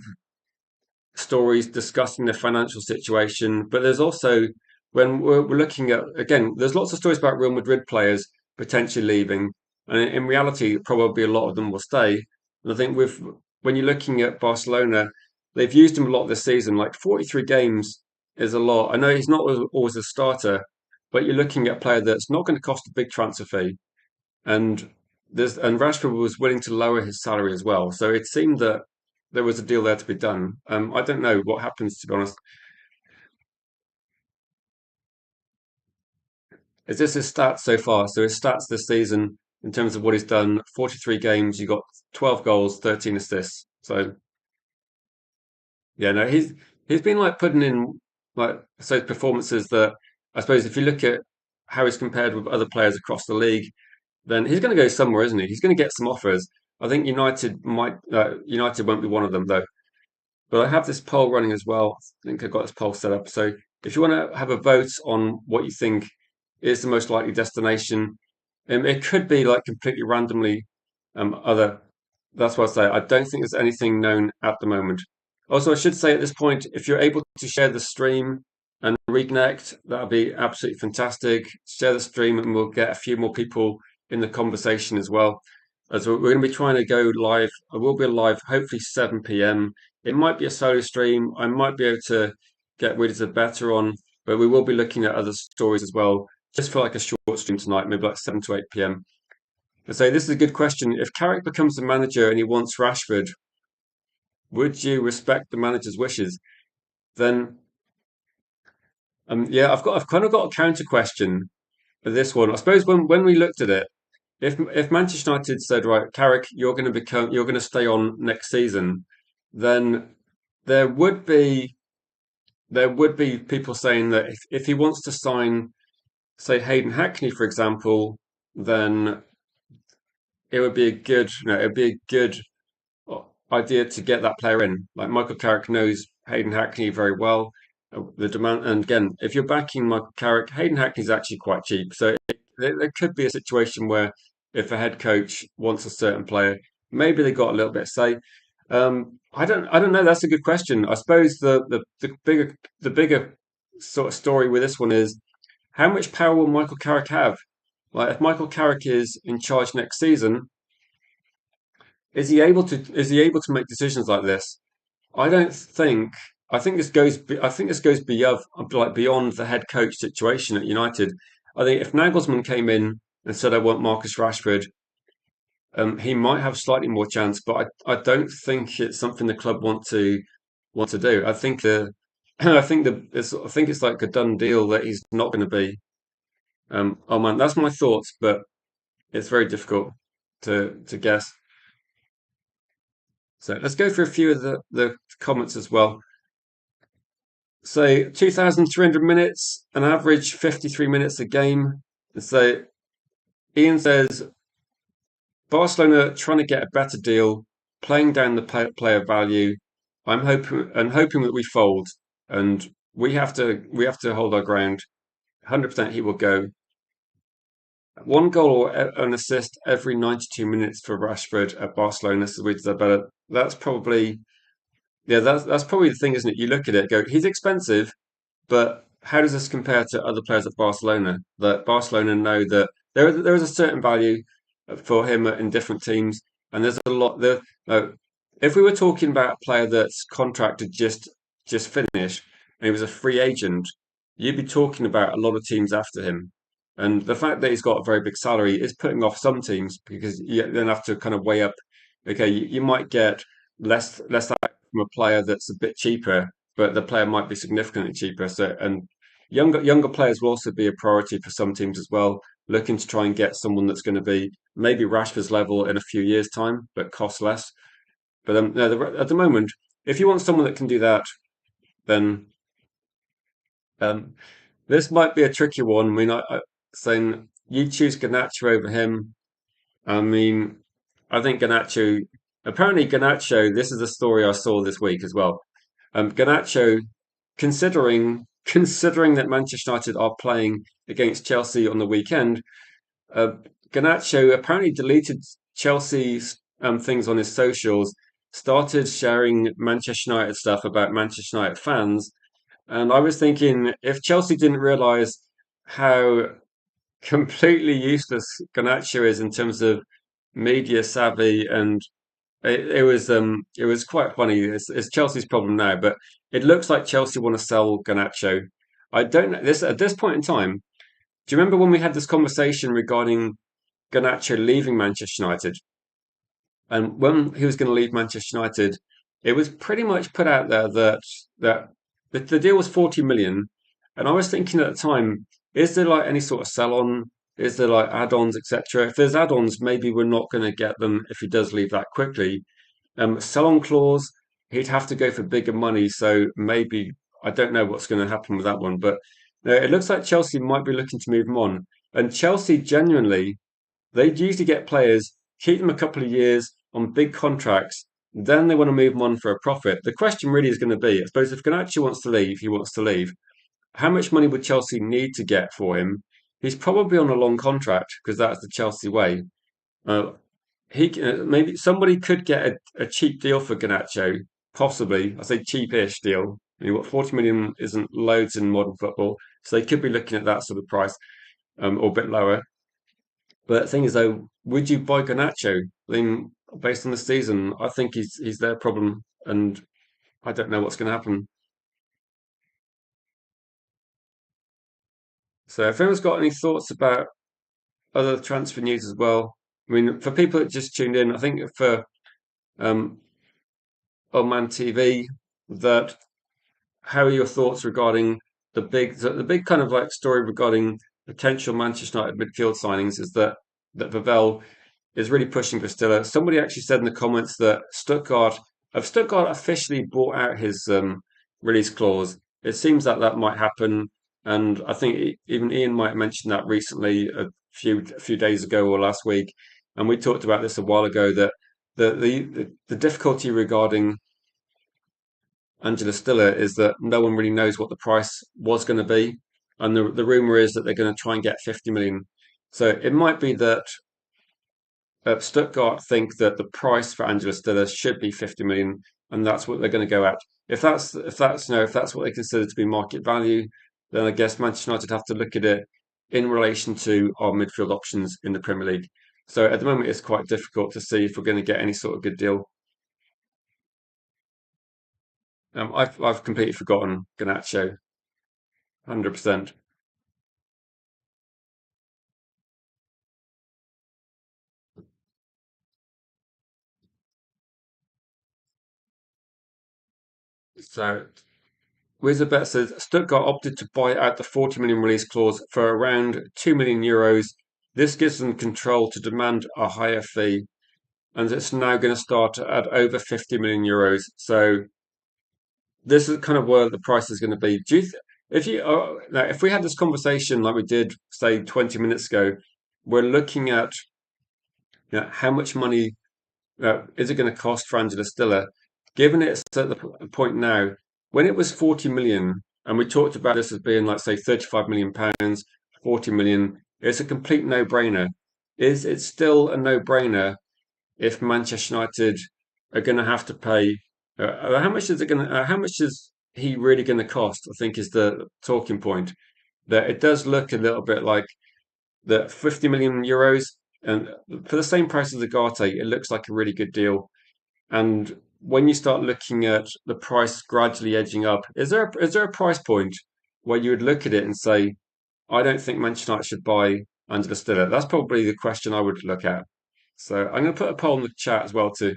stories discussing the financial situation, but there's also when we're looking at again, there's lots of stories about Real Madrid players potentially leaving, and in reality, probably a lot of them will stay. And I think with when you're looking at Barcelona, they've used him a lot this season. Like 43 games is a lot. I know he's not always a starter, but you're looking at a player that's not going to cost a big transfer fee, and Rashford was willing to lower his salary as well. So it seemed that there was a deal there to be done. I don't know what happens, to be honest. Is this his stats so far? So his stats this season, in terms of what he's done. 43 games, you got 12 goals, 13 assists. So yeah, no, he's been like putting in like so performances that I suppose if you look at how he's compared with other players across the league, then he's going to go somewhere, isn't he? He's going to get some offers. I think United won't be one of them though. But I have this poll running as well. I think I've got this poll set up. So if you want to have a vote on what you think is the most likely destination, it could be like completely randomly other. That's what I say. I don't think there's anything known at the moment. Also, I should say at this point, if you're able to share the stream and reconnect, that'd be absolutely fantastic. Share the stream and we'll get a few more people in the conversation as well. As we're going to be trying to go live. I will be live, hopefully 7 p.m. It might be a solo stream. I might be able to get rid of the better on, but we will be looking at other stories as well, just for like a short stream tonight, maybe like 7 to 8 p.m. So this is a good question. If Carrick becomes the manager and he wants Rashford, would you respect the manager's wishes? Then, yeah, I've kind of got a counter question for this one. I suppose when we looked at it, if Manchester United said, right, Carrick, you're going to stay on next season, then there would be people saying that if he wants to sign, say, Hayden Hackney, for example, then it would be a good, it'd be a good idea to get that player in. Like Michael Carrick knows Hayden Hackney very well. The demand, and again, if you're backing Michael Carrick, Hayden Hackney is actually quite cheap. So there could be a situation where if a head coach wants a certain player, maybe they got a little bit of say. I don't know. That's a good question. I suppose the bigger sort of story with this one is how much power will Michael Carrick have? Like if Michael Carrick is in charge next season, is he able to make decisions like this? I don't think. I think this goes beyond the head coach situation at United. I think if Nagelsmann came in and said, "I want Marcus Rashford," he might have slightly more chance, but I don't think it's something the club want to do. I think I think it's like a done deal that he's not going to be. Oh man, that's my thoughts, but it's very difficult to guess. So let's go through a few of the comments as well. So 2,300 minutes, an average 53 minutes a game. So Ian says Barcelona trying to get a better deal, playing down the player value. I'm hoping that we fold, and we have to hold our ground. 100% he will go. One goal or an assist every 92 minutes for Rashford at Barcelona. So we deserve better. That's probably yeah. That's probably the thing, isn't it? You look at it, go, he's expensive, but how does this compare to other players at Barcelona? That Barcelona know that there is a certain value for him in different teams, and there's a lot there. If we were talking about a player that's contracted just finished and he was a free agent, you'd be talking about a lot of teams after him. And the fact that he's got a very big salary is putting off some teams because you then have to kind of weigh up. Okay, you might get less out from a player that's a bit cheaper, but the player might be significantly cheaper. So, and younger players will also be a priority for some teams as well, looking to try and get someone that's going to be maybe Rashford's level in a few years' time, but cost less. But no, at the moment, if you want someone that can do that, then um, this might be a tricky one. I mean, saying you choose Garnacho over him. I mean, I think Garnacho. Apparently, Garnacho. This is a story I saw this week as well. Garnacho, considering that Manchester United are playing against Chelsea on the weekend, uh, Garnacho apparently deleted Chelsea's things on his socials, started sharing Manchester United stuff about Manchester United fans, and I was thinking if Chelsea didn't realise how completely useless Garnacho is in terms of media savvy and it was quite funny. It's Chelsea's problem now, but it looks like Chelsea want to sell Garnacho. I don't know this at this point in time. Do you remember when we had this conversation regarding Garnacho leaving Manchester United? And when he was going to leave Manchester United, it was pretty much put out there that the deal was 40 million. And I was thinking at the time, is there like any sort of sell on Is there like add-ons, etc.? If there's add-ons, maybe we're not going to get them if he does leave that quickly. Sell-on clause, he'd have to go for bigger money, so maybe I don't know what's going to happen with that one. But it looks like Chelsea might be looking to move him on, and Chelsea genuinely they usually get players, keep them a couple of years on big contracts, then they want to move them on for a profit. The question really is going to be, I suppose, if Ganacho wants to leave, he wants to leave. How much money would Chelsea need to get for him? He's probably on a long contract because that's the Chelsea way. Uh, maybe somebody could get a cheap deal for Ganacho, possibly. I say cheapish deal. I mean, what 40 million isn't loads in modern football, so they could be looking at that sort of price, or a bit lower. But the thing is, though, would you buy Garnacho? I mean, based on the season, I think he's their problem, and I don't know what's going to happen. So, if anyone's got any thoughts about other transfer news as well, I mean, for people that just tuned in, I think for um, Old Man TV, that how are your thoughts regarding the big kind of like story regarding potential Manchester United midfield signings is that VIVELL is really pushing for Stiller. Somebody actually said in the comments that Stuttgart officially bought out his release clause. It seems that that might happen, and I think even Ian might have mentioned that recently, a few days ago or last week, and we talked about this a while ago that the difficulty regarding Angela Stiller is that no one really knows what the price was going to be, and the rumor is that they're going to try and get 50 million. So it might be that Stuttgart think that the price for Angela Stiller should be 50 million, and that's what they're going to go at. If that's what they consider to be market value, then I guess Manchester United have to look at it in relation to our midfield options in the Premier League. So at the moment, it's quite difficult to see if we're going to get any sort of good deal. I've completely forgotten Garnacho, 100%. So Wizabet says Stuttgart opted to buy out the 40 million release clause for around 2 million euros. This gives them control to demand a higher fee, and it's now going to start at over 50 million euros. So this is kind of where the price is going to be. If you now, if we had this conversation like we did say 20 minutes ago, we're looking at how much money is it going to cost for Angela Stiller? Given it's at the point now, when it was 40 million, and we talked about this as being like, say, 35 million pounds, 40 million, it's a complete no-brainer. Is it still a no-brainer if Manchester United are going to have to pay? How much is it going to? How much is he really going to cost? I think is the talking point. That it does look a little bit like the 50 million euros, and for the same price as Agate, it looks like a really good deal. And when you start looking at the price gradually edging up, is there a price point where you would look at it and say, I don't think Manchester United should buy Angela Stiller? That's probably the question I would look at. So I'm going to put a poll in the chat as well to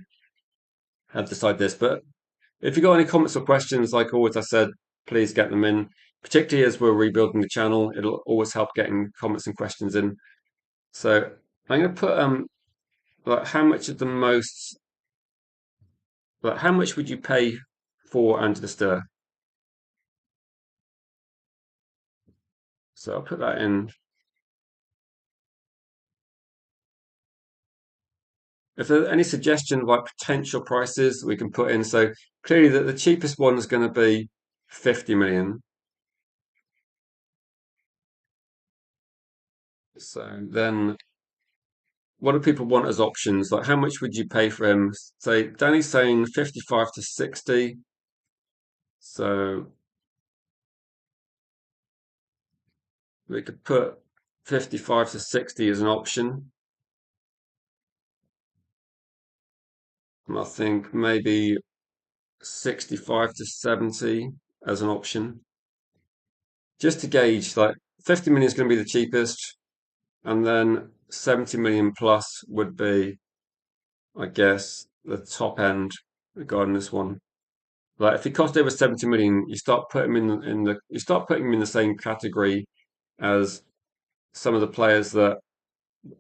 have decide this. But if you've got any comments or questions, like always I said, please get them in. Particularly as we're rebuilding the channel, it'll always help getting comments and questions in. So I'm going to put like how much of the most like how much would you pay for Angela Stiller? So I'll put that in. If there's any suggestion of like potential prices we can put in, so clearly that the cheapest one is going to be 50 million. So then what do people want as options? Like how much would you pay for him? Say Danny's saying 55 to 60. So we could put 55 to 60 as an option. And I think maybe 65 to 70 as an option. Just to gauge, like 50 million is going to be the cheapest, and then 70 million plus would be, I guess, the top end regarding this one. Like if it cost over 70 million, you start putting him in the same category as some of the players that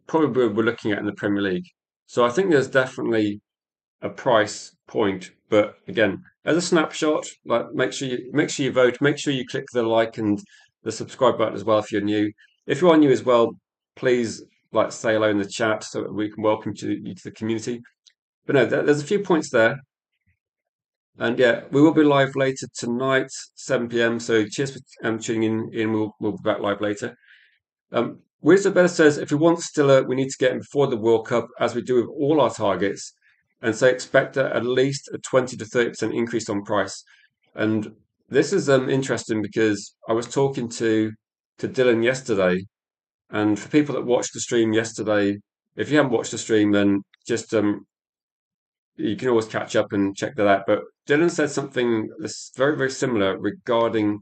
probably we're looking at in the Premier League. So I think there's definitely a price point, but again, as a snapshot, like make sure you vote, make sure you click the like and the subscribe button as well if you're new. If you are new as well, please like say hello in the chat so that we can welcome you to the community. But no, there's a few points there. And yeah, we will be live later tonight, 7 p.m. So cheers for tuning in. We'll be back live later. Wizard Better says if we want Stiller, we need to get him before the World Cup, as we do with all our targets, and so expect at least a 20 to 30% increase on price. And this is interesting because I was talking to Dylan yesterday, and for people that watched the stream yesterday, if you haven't watched the stream, then just you can always catch up and check that out. But Dylan said something that's very similar regarding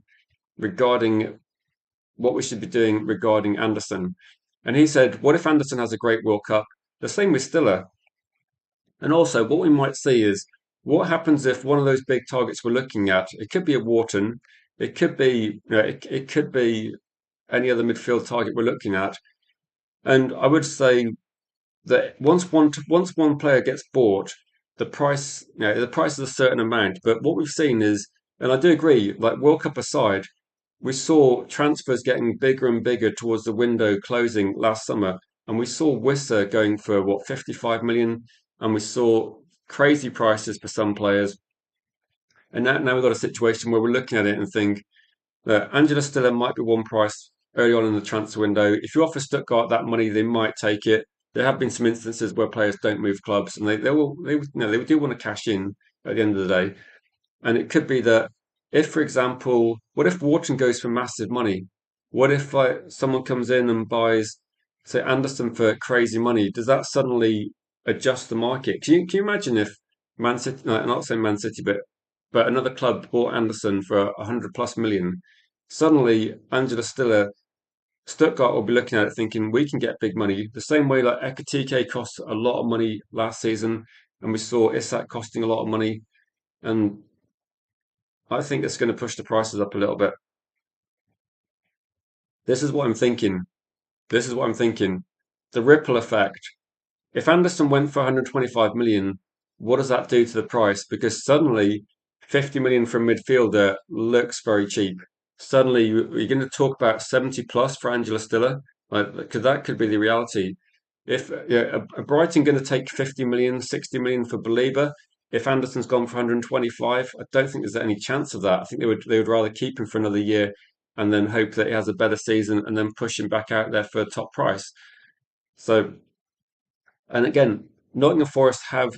what we should be doing regarding Anderson. And he said, what if Anderson has a great World Cup? The same with Stiller. And also, what we might see is what happens if one of those big targets we're looking at, it could be a Wharton, it could be, it could be any other midfield target we're looking at. And I would say that once one player gets bought, the price is a certain amount. But what we've seen is, and I do agree, like World Cup aside, we saw transfers getting bigger and bigger towards the window closing last summer, and we saw Wissa going for what 55 million, and we saw crazy prices for some players. And now we've got a situation where we're looking at it and think that Angela Stiller might be one price early on in the transfer window. If you offer Stuttgart that money, they might take it. There have been some instances where players don't move clubs, and they do want to cash in at the end of the day. And it could be that if, for example, what if Wharton goes for massive money? What if someone comes in and buys, say, Anderson for crazy money? Does that suddenly adjust the market? Can you imagine if Man City, no, not saying Man City, but another club bought Anderson for 100+ million? Suddenly, Angela Stiller, Stuttgart will be looking at it thinking we can get big money. The same way like Ekatike cost a lot of money last season, and we saw Isak costing a lot of money. And I think it's going to push the prices up a little bit. This is what I'm thinking. This is what I'm thinking. The ripple effect. If Anderson went for 125 million, what does that do to the price? Because suddenly 50 million from midfielder looks very cheap. Suddenly you're going to talk about 70 plus for Angela Stiller. Like, because that could be the reality. If a Brighton going to take 50 million, 60 million for Belieber, if Anderson's gone for 125, I don't think there's any chance of that. I think they would rather keep him for another year and then hope that he has a better season and then push him back out there for a top price. So, and again, Nottingham Forest have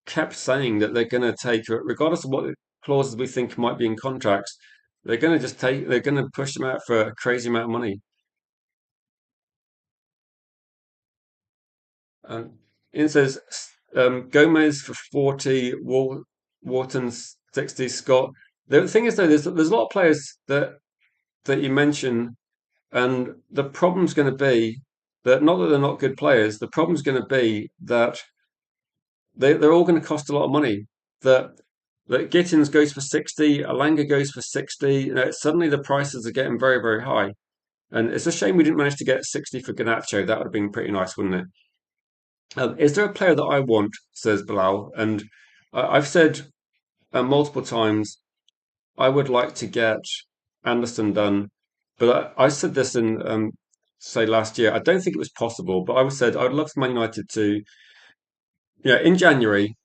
kept saying that they're going to take, regardless of what clauses we think might be in contracts, they're going to push him out for a crazy amount of money. Ian says Gomez for 40, Wharton 60, Scott. The thing is, though, there's a lot of players that you mention, and the problem's going to be that not that they're not good players. The problem's going to be that they're all going to cost a lot of money. That that Gittins goes for 60, Alanga goes for 60. Suddenly the prices are getting very high, and it's a shame we didn't manage to get 60 for Ganacho. That would have been pretty nice, wouldn't it? Is there a player that I want? Says Bilal, and I've said multiple times I would like to get Anderson done, but I said this in say last year. I don't think it was possible, but I said I would love Man United to, in January,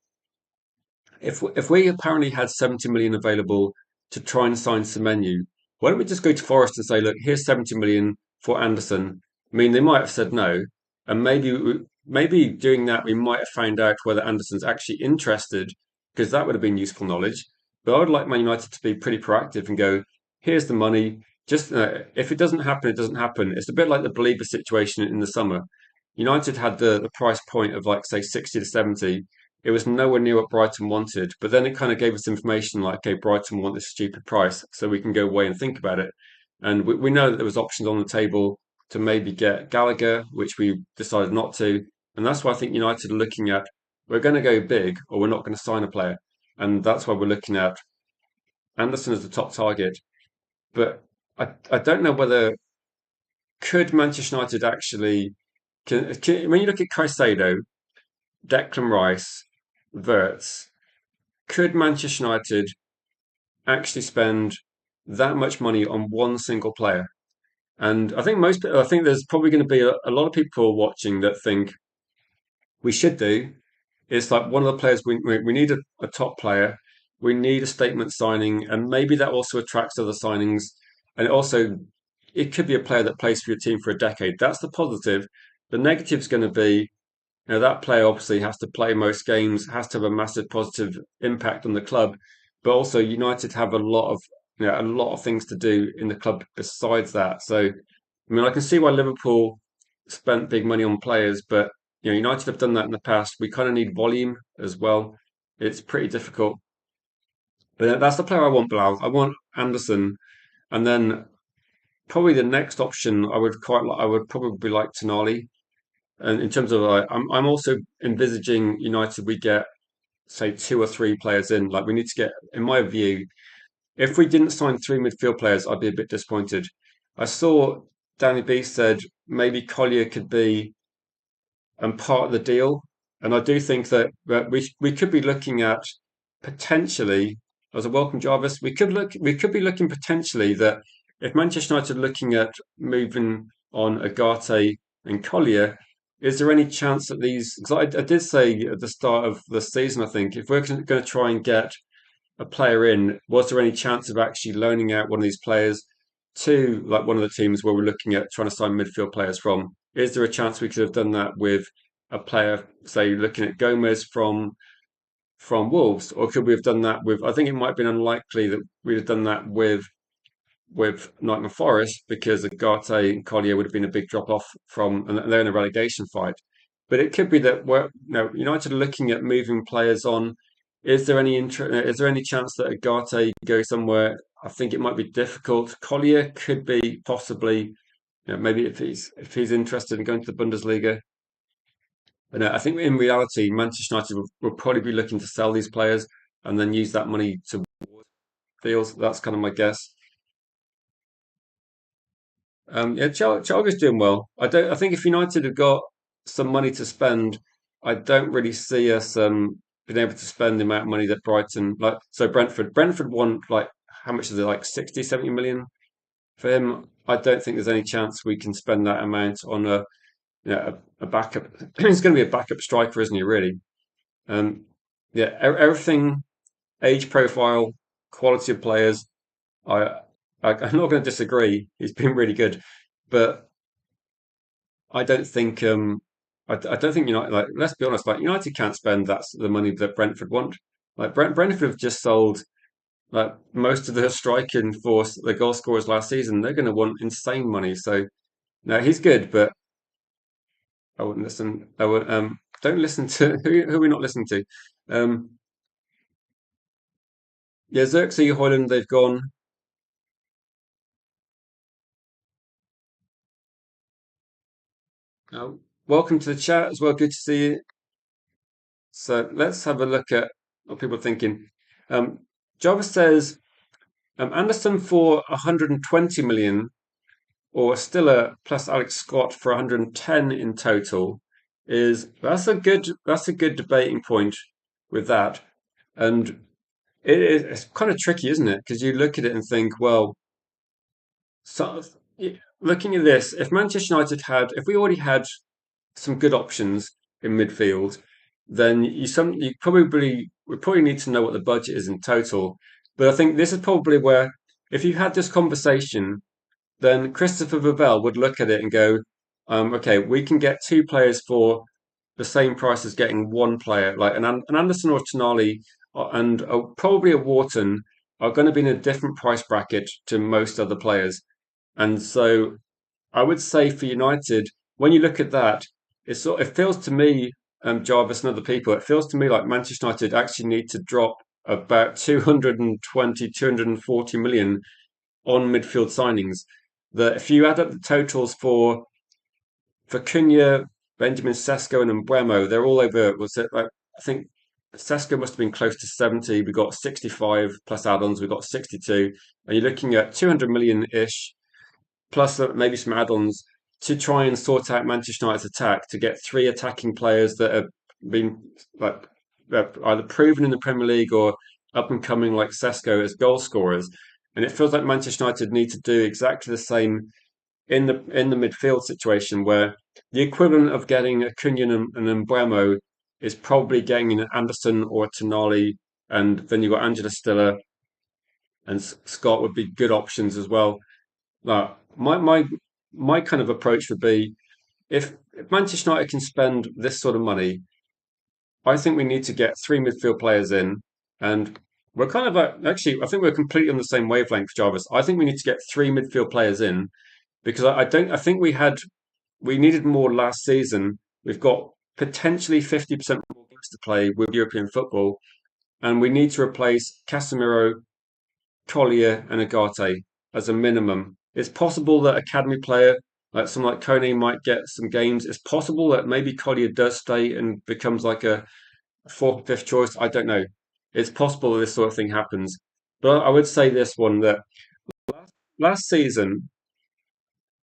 if we apparently had 70 million available to try and sign Semenyo, why don't we just go to Forest and say, look, here's 70 million for Anderson? I mean, they might have said no, and maybe doing that we might have found out whether Anderson's actually interested, because that would have been useful knowledge. But I would like Man United to be pretty proactive and go, here's the money. Just if it doesn't happen, it doesn't happen. It's a bit like the Belieber situation in the summer. United had the price point of like say 60 to 70. It was nowhere near what Brighton wanted, but then it kind of gave us information like, okay, Brighton want this stupid price, so we can go away and think about it. And we know that there was options on the table to maybe get Gallagher, which we decided not to. And that's why I think United are looking at, we're going to go big or we're not going to sign a player. And that's why we're looking at Anderson as the top target. But I don't know whether could Manchester United actually when you look at Caicedo, Declan Rice, Wirtz, could Manchester United actually spend that much money on one single player? And I think there's probably going to be a lot of people watching that think we should do. It's like one of the players we need a top player. We need a statement signing, and maybe that also attracts other signings. And it could be a player that plays for your team for a decade. That's the positive. The negative is going to be, that player obviously has to play most games, has to have a massive positive impact on the club. But also, United have a lot of things to do in the club besides that. So, I mean, I can see why Liverpool spent big money on players, but United have done that in the past. We kind of need volume as well. It's pretty difficult. But that's the player I want, Bilal. I want Anderson, and then probably the next option I would probably like Tonali. And in terms of, I'm also envisaging United. We get say two or three players in. Like we need to get, in my view, if we didn't sign three midfield players, I'd be a bit disappointed. I saw Danny B said maybe Collier could be part of the deal. And I do think that we could be looking at potentially as a welcome Jarvis. We could be looking potentially that if Manchester United are looking at moving on Agate and Collier, is there any chance that these? Because I did say at the start of the season, I think if we're going to try and get a player in, was there any chance of actually loaning out one of these players to like one of the teams where we're looking at trying to sign midfield players from? Is there a chance we could have done that with a player, say, looking at Gomez from Wolves, or could we have done that with? I think it might have been unlikely that we'd have done that with Nottingham Forest because Agate and Collier would have been a big drop off from, and they're in a relegation fight. But it could be that United are looking at moving players on. Is there any chance that Agate goes somewhere? I think it might be difficult. Collier could be possibly, maybe if he's interested in going to the Bundesliga. But no, I think in reality, Manchester United will probably be looking to sell these players and then use that money to deals. That's kind of my guess. Yeah, Thiago's doing well. I think if United have got some money to spend, I don't really see us being able to spend the amount of money that Brighton like. So Brentford won like how much is it like 60, 70 million for him? I don't think there's any chance we can spend that amount on a backup. He's going to be a backup striker, isn't he? Really? Um, yeah, everything, age profile, quality of players. I, I'm not going to disagree. He's been really good, but I don't think I don't think United like let's be honest, like United can't spend that's the money that Brentford want. Like Brentford have just sold like most of the striking force, the goal scorers last season. They're going to want insane money. So no, he's good, but I wouldn't listen. I would don't listen to who are we not listening to. Um, yeah, Xerxes, Hoyland, they've gone. Welcome to the chat as well. Good to see you. So let's have a look at what people are thinking. Um, Jarvis says Anderson for 120 million or Stiller plus Alex Scott for 110 in total is that's a good debating point with that. And it's kind of tricky, isn't it? Because you look at it and think, well, so looking at this, if we already had some good options in midfield, then you probably we probably need to know what the budget is in total. But I think this is probably where if you had this conversation, then Christopher VIVELL would look at it and go, okay, we can get two players for the same price as getting one player, like an Anderson or Tonali, and probably a Wharton are going to be in a different price bracket to most other players. And so I would say for United, when you look at that, it feels to me, Jarvis and other people, it feels to me like Manchester United actually need to drop about 220, 240 million on midfield signings. That if you add up the totals for Cunha, Benjamin Sesko, and Mbuemo, they're all over. Was it like I think Sesko must have been close to 70. We got 65 plus add-ons. We got 62, and you're looking at 200 million ish plus maybe some add-ons to try and sort out Manchester United's attack to get three attacking players that have been like either proven in the Premier League or up and coming like Sesko as goal scorers. And it feels like Manchester United need to do exactly the same in the midfield situation where the equivalent of getting a Cunha and Mbeumo is probably getting an Anderson or a Tonali, and then you've got Angela Stiller and Scott would be good options as well. My kind of approach would be if Manchester United can spend this sort of money, I think we need to get three midfield players in, and we're kind of actually I think we're completely on the same wavelength, Jarvis. I think we need to get three midfield players in because I don't I think we needed more last season. We've got potentially 50% more games to play with European football, and we need to replace Casemiro, Collier, and Agate as a minimum. It's possible that academy player like someone like Kone might get some games. It's possible that maybe Collier does stay and becomes like a fourth, fifth choice. I don't know. It's possible that this sort of thing happens. But I would say this one that last season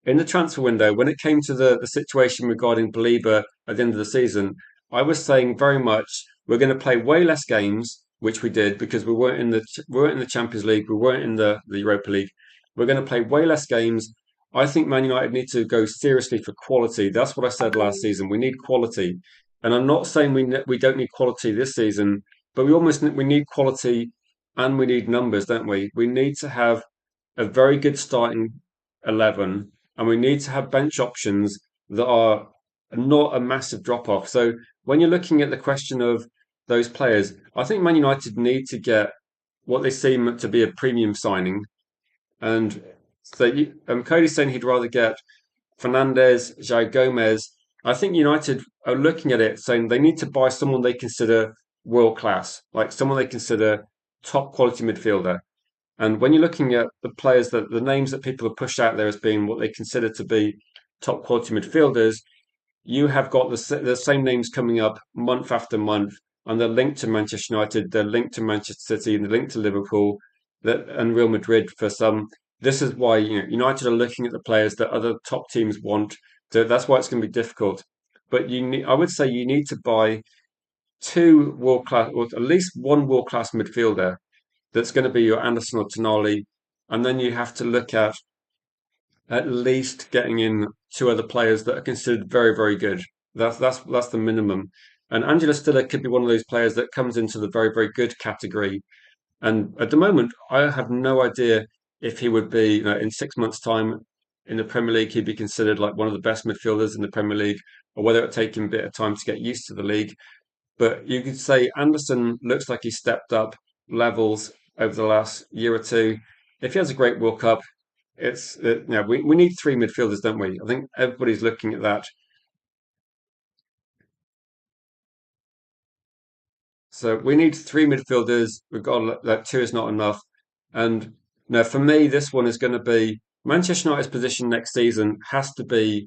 in the transfer window, when it came to the situation regarding Belieber at the end of the season, I was saying very much we're going to play way less games, which we did because we weren't in the Champions League, we weren't in the Europa League. We're going to play way less games. I think Man United need to go seriously for quality. That's what I said last season. We need quality, and I'm not saying we don't need quality this season, but we need quality and we need numbers, don't we? We need to have a very good starting 11 and we need to have bench options that are not a massive drop off. So when you're looking at the question of those players, I think Man United need to get what they seem to be a premium signing. And Cody's saying he'd rather get Fernandez, Jai Gomez. I think United are looking at it saying they need to buy someone they consider world class, like someone they consider top quality midfielder. And when you're looking at the players that the names that people have pushed out there as being what they consider to be top quality midfielders, you have got the same names coming up month after month, and they're linked to Manchester United, they're linked to Manchester City, and they're linked to Liverpool, and Real Madrid for some. This is why United are looking at the players that other top teams want. So that's why it's going to be difficult. But I would say you need to buy two world class, or at least one world class midfielder that's going to be your Anderson or Tonali, and then you have to look at least getting in two other players that are considered very, very good. That's the minimum. And Angela Stiller could be one of those players that comes into the very, very good category. And at the moment, I have no idea if he would be, in 6 months' time in the Premier League, he'd be considered like one of the best midfielders in the Premier League, or whether it would take him a bit of time to get used to the league. But you could say Anderson looks like he stepped up levels over the last year or two. If he has a great World Cup, we need three midfielders, don't we? I think everybody's looking at that. So we need three midfielders. We've got that two is not enough. And no, for me, this one is going to be Manchester United's position next season has to be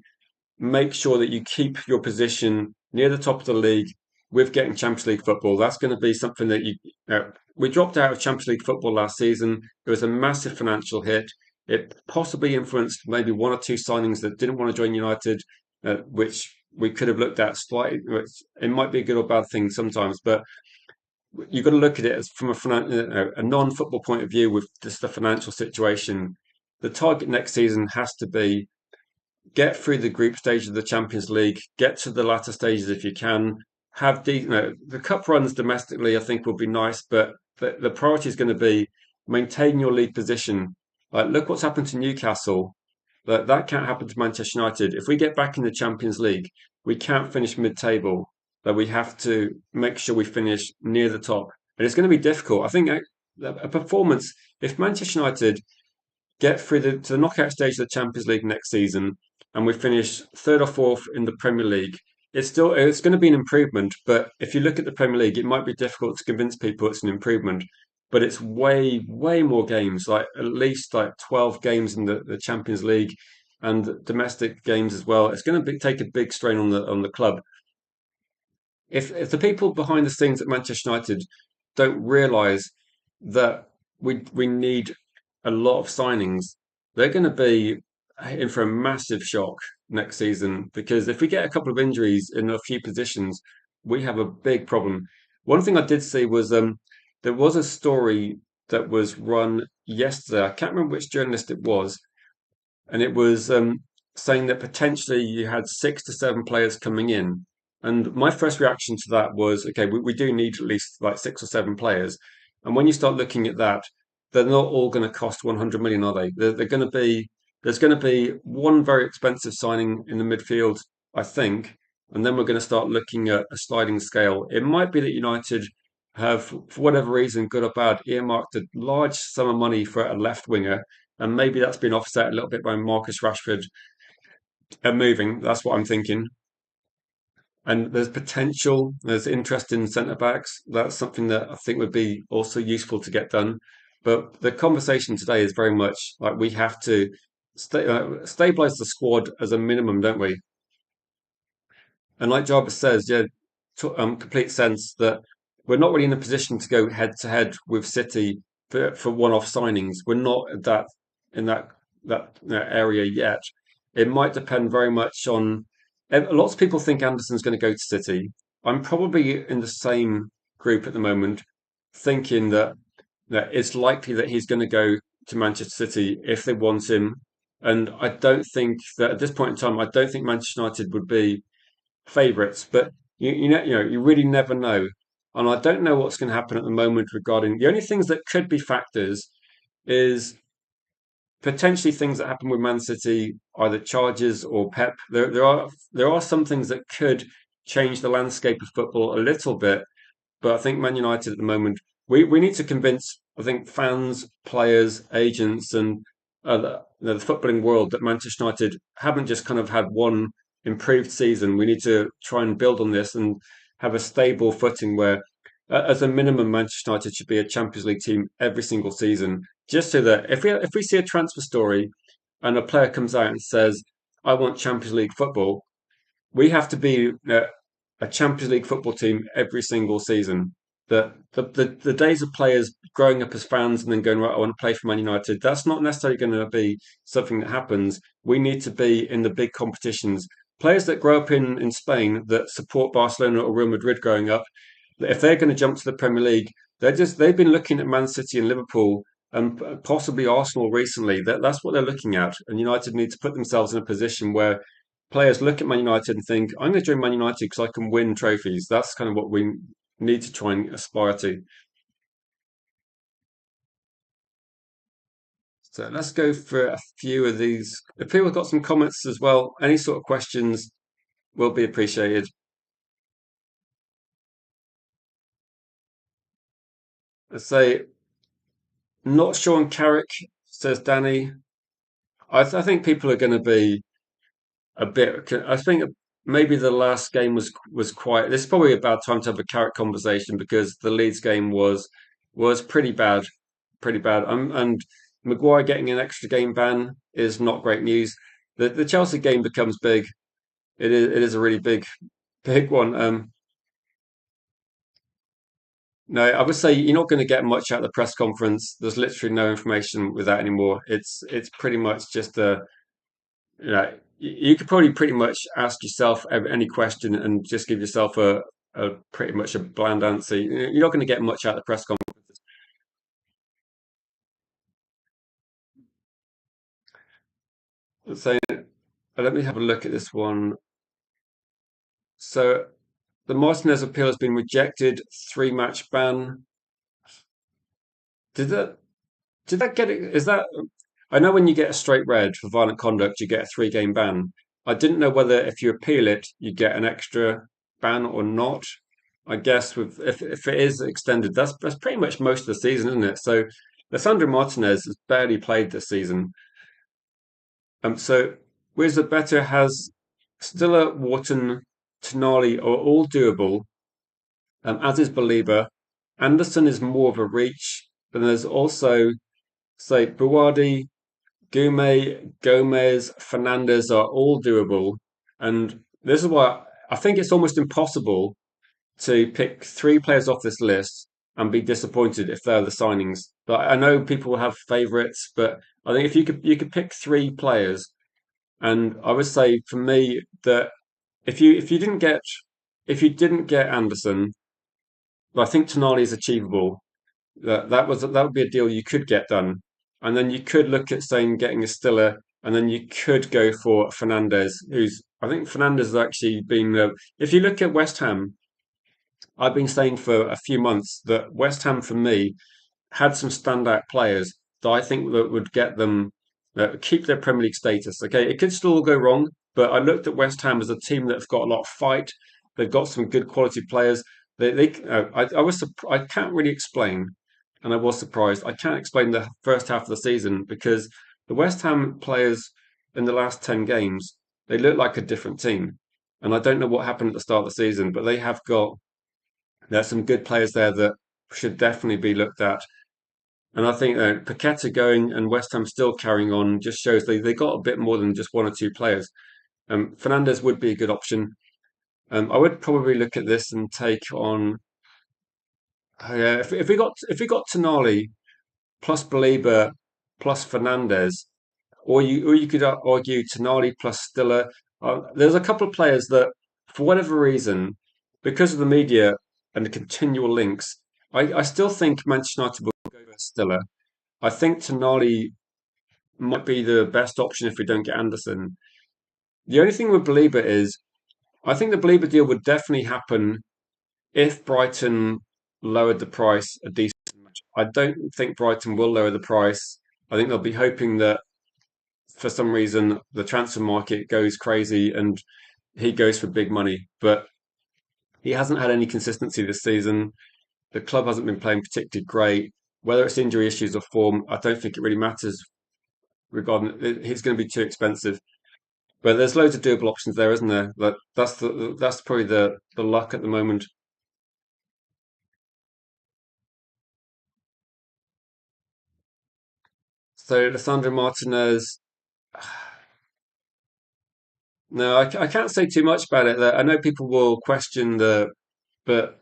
make sure that you keep your position near the top of the league with getting Champions League football. That's going to be something that we dropped out of Champions League football last season. It was a massive financial hit. It possibly influenced maybe one or two signings that didn't want to join United, which we could have looked at slightly. It might be a good or bad thing sometimes, but you've got to look at it as from a non-football point of view with just the financial situation. The target next season has to be get through the group stage of the Champions League, get to the latter stages if you can. Have the cup runs domestically, I think, will be nice, but the priority is going to be maintain your league position. Like, look what's happened to Newcastle. That can't happen to Manchester United. If we get back in the Champions League, we can't finish mid-table. That we have to make sure we finish near the top, and it's going to be difficult. I think a performance if Manchester United get through to the knockout stage of the Champions League next season, and we finish third or fourth in the Premier League, it's going to be an improvement. But if you look at the Premier League, it might be difficult to convince people it's an improvement. But it's way more games, like at least like 12 games in the Champions League and domestic games as well. It's going to take a big strain on the club. If the people behind the scenes at Manchester United don't realise that we need a lot of signings, they're going to be in for a massive shock next season because if we get a couple of injuries in a few positions, we have a big problem. One thing I did see was there was a story that was run yesterday. I can't remember which journalist it was, and it was saying that potentially you had 6 to 7 players coming in. And my first reaction to that was, okay, we do need at least like 6 or 7 players. And when you start looking at that, they're not all going to cost 100 million, are they? They're going to be there's going to be one very expensive signing in the midfield, I think, and then we're going to start looking at a sliding scale. It might be that United have, for whatever reason, good or bad, earmarked a large sum of money for a left winger, and maybe that's been offset a little bit by Marcus Rashford moving. That's what I'm thinking. And there's potential, there's interest in centre backs. That's something that I think would be also useful to get done. But the conversation today is very much like we have to stabilize the squad as a minimum, don't we? And like Jarvis says, yeah, complete sense that we're not really in a position to go head to head with City for one-off signings. We're not at that in that area yet. It might depend very much on. Lots of people think Anderson's going to go to City. I'm probably in the same group at the moment, thinking that it's likely that he's going to go to Manchester City if they want him. And I don't think that at this point in time, I don't think Manchester United would be favourites, but you really never know. And I don't know what's going to happen at the moment regarding the only things that could be factors is potentially things that happen with Man City, either charges or Pep. There are some things that could change the landscape of football a little bit, but I think Man United at the moment, we need to convince, I think, fans, players, agents, and the footballing world that Manchester United haven't just kind of had one improved season. We need to try and build on this and have a stable footing where, as a minimum, Manchester United should be a Champions League team every single season, just so that if we see a transfer story and a player comes out and says, "I want Champions League football," we have to be a Champions League football team every single season. The days of players growing up as fans and then going, right, I want to play for Man United, that's not necessarily going to be something that happens. We need to be in the big competitions. Players that grow up in Spain that support Barcelona or Real Madrid growing up, if they're going to jump to the Premier League, they've been looking at Man City and Liverpool and possibly Arsenal recently. That's what they're looking at. And United need to put themselves in a position where players look at Man United and think, I'm going to join Man United because I can win trophies. That's kind of what we need to try and aspire to. So let's go for a few of these. If people have got some comments as well, any sort of questions will be appreciated. Let's say, not sure on Carrick, says Danny. I think people are going to be a bit. I think maybe the last game was quite. This is probably a bad time to have a Carrick conversation because the Leeds game was pretty bad, pretty bad. And Maguire getting an extra game ban is not great news. The Chelsea game becomes big. It is a really big one. No, I would say you're not going to get much out of the press conference. There's literally no information with that anymore. It's pretty much just a you could probably pretty much ask yourself any question and just give yourself a pretty much a bland answer. You're not going to get much out of the press conference. So let me have a look at this one. So the Martinez appeal has been rejected. 3 match ban. Did that? Did that get it? Is that? I know when you get a straight red for violent conduct, you get a 3 game ban. I didn't know whether if you appeal it, you get an extra ban or not. I guess with if it is extended, that's pretty much most of the season, isn't it? So Lissandro Martinez has barely played this season. So whereas the better has Stiller, Wharton, Tonali are all doable, as is Belieber. Anderson is more of a reach, but there's also say Buwadi, Gume, Gomez, Fernandez are all doable, and this is why I think it's almost impossible to pick 3 players off this list and be disappointed if they're the signings. But I know people will have favourites, but I think if you could pick 3 players And I would say for me that if you didn't get Anderson, I think Tonali is achievable. That would be a deal you could get done, and then you could look at saying getting a Stiller, and then you could go for Fernandez, who's I think Fernandez has actually been. If you look at West Ham, I've been saying for a few months that West Ham for me had some standout players that I think that would get them keep their Premier League status. Okay, it could still go wrong, but I looked at West Ham as a team that have got a lot of fight. They've got some good quality players. I can't really explain, and I was surprised. I can't explain the first half of the season because the West Ham players in the last 10 games they look like a different team, and I don't know what happened at the start of the season, but they have got there's some good players there that should definitely be looked at. And I think Paqueta going and West Ham still carrying on just shows they got a bit more than just one or two players. Fernandez would be a good option. I would probably look at this and take on if we got Tonali plus Belieber plus Fernandez, or you could argue Tonali plus Stiller. There's a couple of players that, for whatever reason, because of the media and the continual links, I still think Manchester United will go for Stiller. I think Tonali might be the best option if we don't get Anderson. The only thing with Belieber is I think the Belieber deal would definitely happen if Brighton lowered the price a decent much. I don't think Brighton will lower the price. I think they'll be hoping that for some reason the transfer market goes crazy and he goes for big money. But he hasn't had any consistency this season. The club hasn't been playing particularly great. Whether it's injury issues or form, I don't think it really matters regarding he's going to be too expensive. But there's loads of doable options there, isn't there? That's probably the luck at the moment. So Lissandro Martinez, no, I can't say too much about it. I know people will question but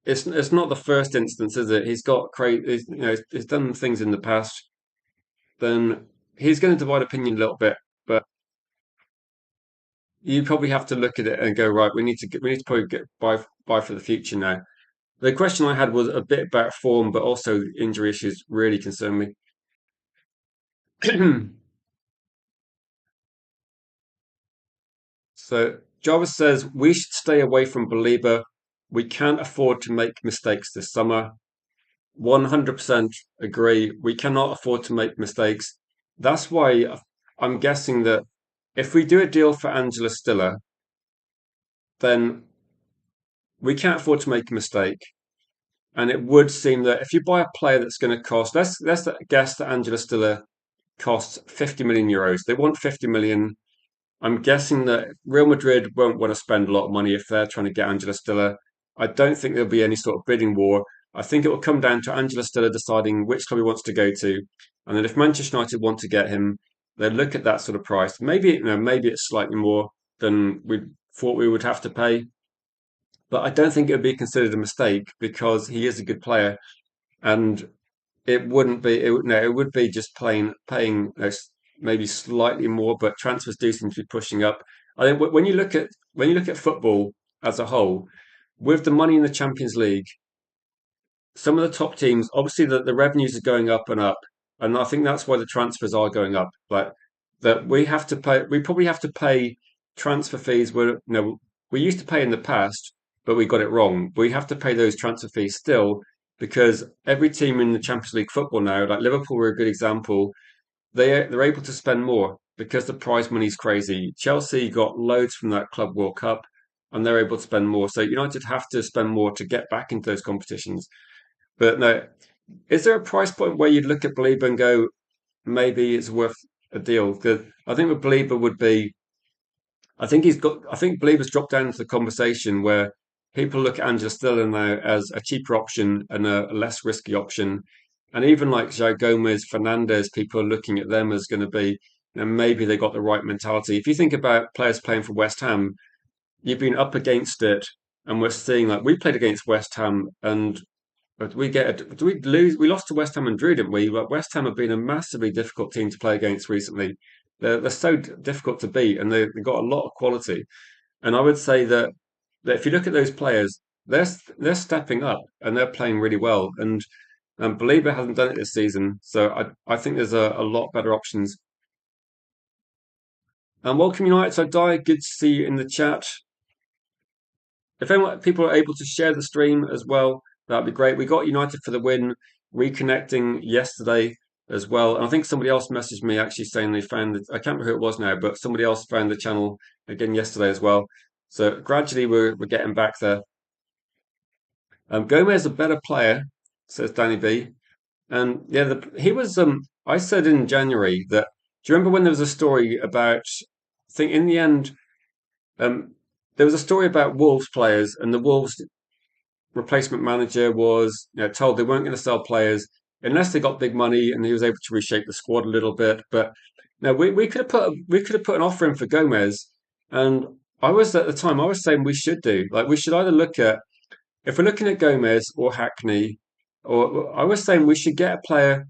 it's not the first instance, is it? He's got crazy, he's done things in the past. Then he's going to divide opinion a little bit, but you probably have to look at it and go, right, we need to probably get buy for the future now. The question I had was a bit about form, but also injury issues really concern me. So Jarvis says we should stay away from Belieber. We can't afford to make mistakes this summer. 100% agree. We cannot afford to make mistakes. That's why I'm guessing that if we do a deal for Angela Stiller, then we can't afford to make a mistake. And it would seem that if you buy a player that's going to cost, let's guess that Angela Stiller costs 50 million euros. They want 50 million. I'm guessing that Real Madrid won't want to spend a lot of money if they're trying to get Angela Stiller. I don't think there'll be any sort of bidding war. I think it will come down to Angela Stiller deciding which club he wants to go to, and then if Manchester United want to get him, they look at that sort of price. Maybe it's slightly more than we thought we would have to pay, but I don't think it would be considered a mistake because he is a good player, and it wouldn't be. It would be just paying maybe slightly more, but transfers do seem to be pushing up. I think when you look at football as a whole, with the money in the Champions League, some of the top teams, obviously, the revenues are going up and up, and I think that's why the transfers are going up. Like that, we have to pay. We probably have to pay transfer fees. We used to pay in the past, but we got it wrong. We have to pay those transfer fees still because every team in the Champions League football now, like Liverpool, were a good example. They're able to spend more because the prize money is crazy. Chelsea got loads from that Club World Cup, and they're able to spend more. So United have to spend more to get back into those competitions. But no, is there a price point where you'd look at Belieber and go, maybe it's worth a deal? Because I think with Belieber would be, I think Belieber's dropped down into the conversation where people look at Angela Stiller now as a cheaper option and a less risky option. And even like Joe Gomez, Fernandez, people are looking at them as going to be, maybe they got the right mentality. If you think about players playing for West Ham, you've been up against it, and we're seeing like we played against West Ham and but do we lose? We lost to West Ham and drew, didn't we? Like West Ham have been a massively difficult team to play against recently. they're so difficult to beat, and they've got a lot of quality. And I would say that if you look at those players, they're stepping up and they're playing really well. And Belieber hasn't done it this season, so I think there's a lot better options. And welcome United, so Di, good to see you in the chat. If anyone, people are able to share the stream as well, that'd be great. We got United for the win, reconnecting yesterday as well. And I think somebody else messaged me actually saying they found I can't remember who it was now, but somebody else found the channel again yesterday as well. So gradually we're getting back there. Gomez a better player, says Danny B. And yeah, he was. I said in January that. Do you remember when there was a story about? I think in the end, um, there was a story about Wolves players, and the Wolves replacement manager was told they weren't going to sell players unless they got big money, and he was able to reshape the squad a little bit. But now we could have put an offer in for Gomez, and I was at the time I was saying we should do like we should either look at if we're looking at Gomez or Hackney, or I was saying we should get a player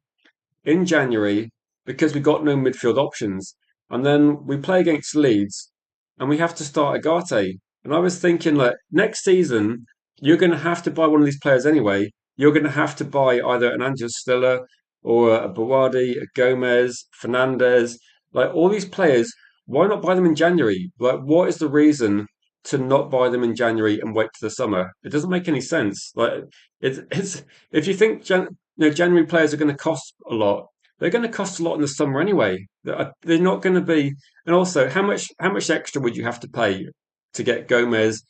in January because we got no midfield options. And then we play against Leeds and we have to start Agate. And I was thinking, like, next season, you're going to have to buy one of these players anyway. You're going to have to buy either an Angel Stiller or a Bawadi, a Gomez, Fernandez, like all these players. Why not buy them in January? Like, what is the reason to not buy them in January and wait to the summer? It doesn't make any sense. Like, it's if you think January players are going to cost a lot. They're going to cost a lot in the summer anyway. They're not going to be. And also, how much extra would you have to pay to get Gomez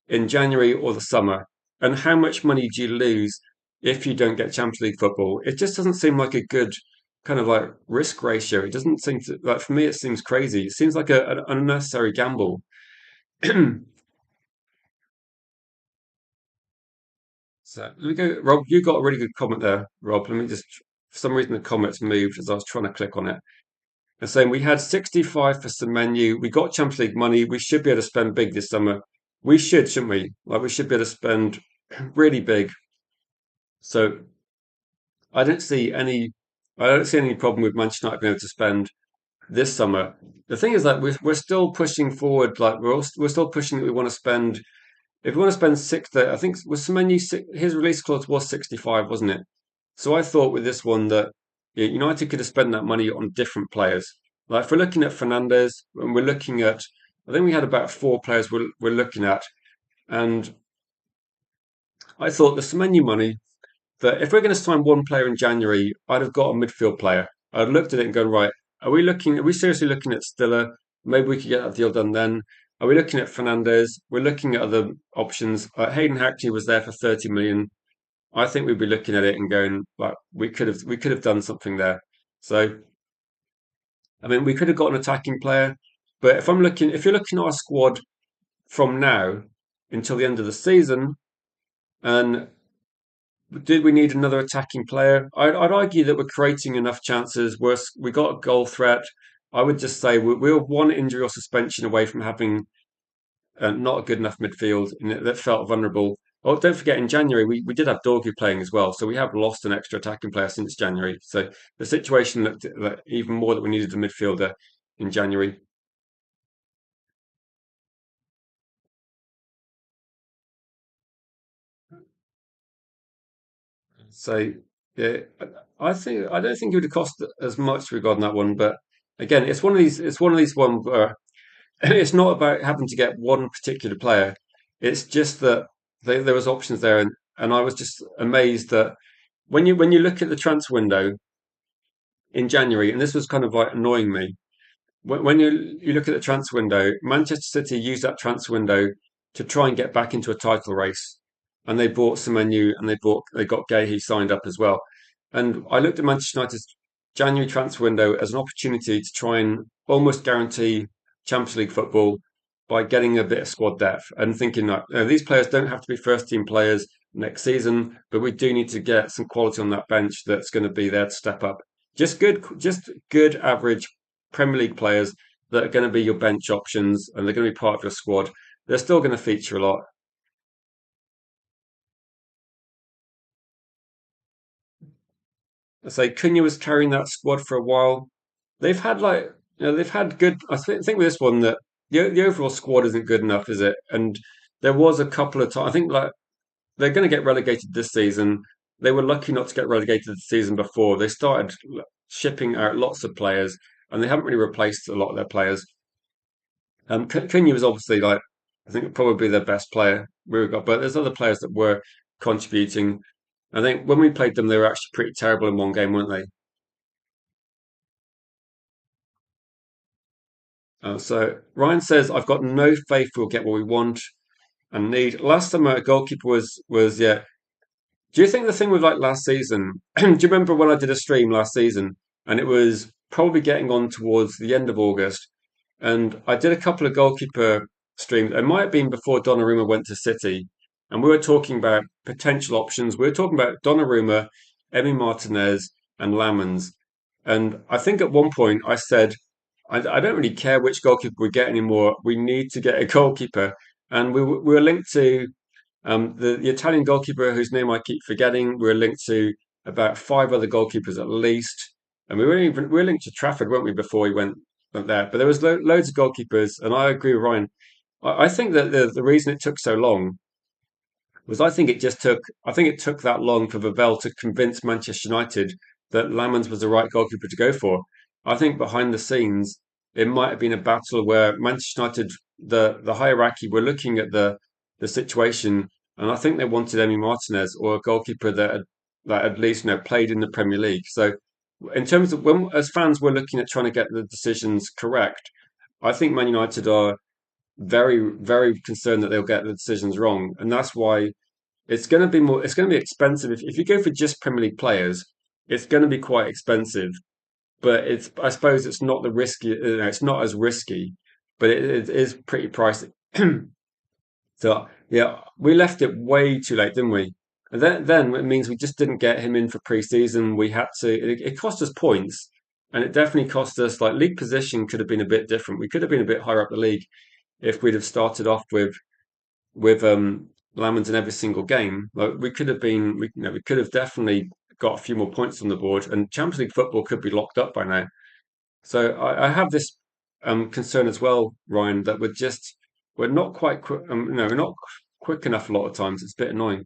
in January or the summer? And how much money do you lose if you don't get Champions League football? It just doesn't seem like a good kind of like risk ratio. It doesn't seem to like for me. It seems crazy. It seems like an unnecessary gamble. So let me go, Rob. You got a really good comment there, Rob. Let me just. For some reason, the comments moved as I was trying to click on it. And saying we had 65 for some menu. We got Champions League money. We should be able to spend big this summer. We should, shouldn't we? Like we should be able to spend really big. So I don't see any. I don't see any problem with Manchester United being able to spend this summer. The thing is that we're still pushing forward. Like we're still pushing that we want to spend. If we want to spend six, I think was Semenyo, his release clause was 65, wasn't it? So I thought with this one that United could have spent that money on different players. Like if we're looking at Fernandez, and we're looking at, I think we had about four players we're looking at, and I thought the Semenyo money that if we're going to sign one player in January, I'd have got a midfield player. I'd looked at it and gone, right, are we looking? Are we seriously looking at Stiller? Maybe we could get that deal done then. Are we looking at Fernandez? We're looking at other options. Hayden Hackney was there for 30 million. I think we'd be looking at it and going, like, we could have done something there. So, I mean, we could have got an attacking player, but if you're looking at our squad from now until the end of the season, and did we need another attacking player? I'd argue that we're creating enough chances. We got a goal threat. I would just say we're one injury or suspension away from having not a good enough midfield and that felt vulnerable. Oh, don't forget, in January, we did have Dorgu playing as well. So we have lost an extra attacking player since January. So the situation looked even more that we needed a midfielder in January. So yeah, I don't think it would have cost as much regarding that one. But again, it's one of these ones where it's not about having to get one particular player. It's just that there was options there, and I was just amazed that when you look at the transfer window in January, and this was kind of like annoying me. When you look at the transfer window, Manchester City used that transfer window to try and get back into a title race, and they bought Semenyo and they got Gay signed up as well. And I looked at Manchester United's January transfer window as an opportunity to try and almost guarantee Champions League football by getting a bit of squad depth and thinking that these players don't have to be first team players next season, but we do need to get some quality on that bench that's going to be there to step up. Just good average Premier League players that are going to be your bench options and they're going to be part of your squad. They're still going to feature a lot. I say Cunha was carrying that squad for a while. They've had like they've had good. Think with this one that the overall squad isn't good enough, is it? And there was a couple of times. I think like they're going to get relegated this season. They were lucky not to get relegated the season before. They started shipping out lots of players, and they haven't really replaced a lot of their players. Cunha was obviously like I think probably their best player we got, but there's other players that were contributing. I think when we played them, they were actually pretty terrible in one game, weren't they? So Ryan says, "I've got no faith we'll get what we want and need." Last time a goalkeeper was yeah. Do you think the thing with like last season? Do you remember when I did a stream last season and it was probably getting on towards the end of August, and I did a couple of goalkeeper streams. It might have been before Donnarumma went to City, and we were talking about potential options. We were talking about Donnarumma, Emi Martinez, and Lamens. And I think at one point I said, I don't really care which goalkeeper we get anymore. We need to get a goalkeeper. And we were linked to the Italian goalkeeper whose name I keep forgetting. We were linked to about five other goalkeepers at least. And we were linked to Trafford, weren't we, before he went there? But there was loads of goalkeepers, and I agree with Ryan. I think that the reason it took so long was I think it took that long for VIVELL to convince Manchester United that Lamens was the right goalkeeper to go for. I think behind the scenes it might have been a battle where Manchester United, the hierarchy, were looking at the situation, and I think they wanted Emi Martinez or a goalkeeper that at least played in the Premier League. So in terms of when as fans we're looking at trying to get the decisions correct, I think Man United are very concerned that they'll get the decisions wrong, and that's why it's going to be expensive. If you go for just Premier League players, it's going to be quite expensive. But I suppose it's not the risky. It's not as risky, but it is pretty pricey. So yeah, we left it way too late, didn't we? And then it means we just didn't get him in for pre-season. We had to. It cost us points, and it definitely cost us. Like league position could have been a bit different. We could have been a bit higher up the league if we'd have started off with Lamens in every single game. Like we could have been, we could have definitely got a few more points on the board, and Champions League football could be locked up by now. So I have this concern as well, Ryan, that we're not quite quick. We're not quick enough a lot of times. It's a bit annoying.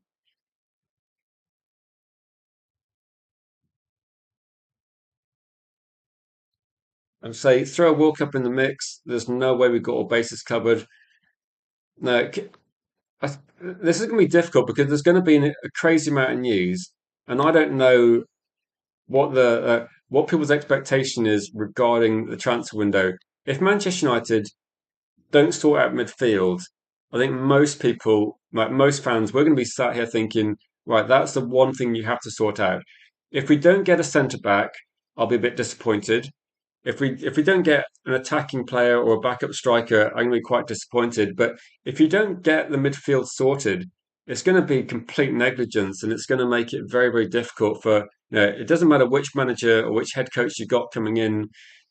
And say throw a World Cup in the mix. There's no way we've got all bases covered. No, this is going to be difficult because there's going to be a crazy amount of news, and I don't know what people's expectation is regarding the transfer window. If Manchester United don't sort out midfield, I think most people, like most fans, we're going to be sat here thinking, right, that's the one thing you have to sort out. If we don't get a centre back, I'll be a bit disappointed. If we don't get an attacking player or a backup striker, I'm going to be quite disappointed. But if you don't get the midfield sorted, it's going to be complete negligence, and it's going to make it very difficult for. It doesn't matter which manager or which head coach you got coming in.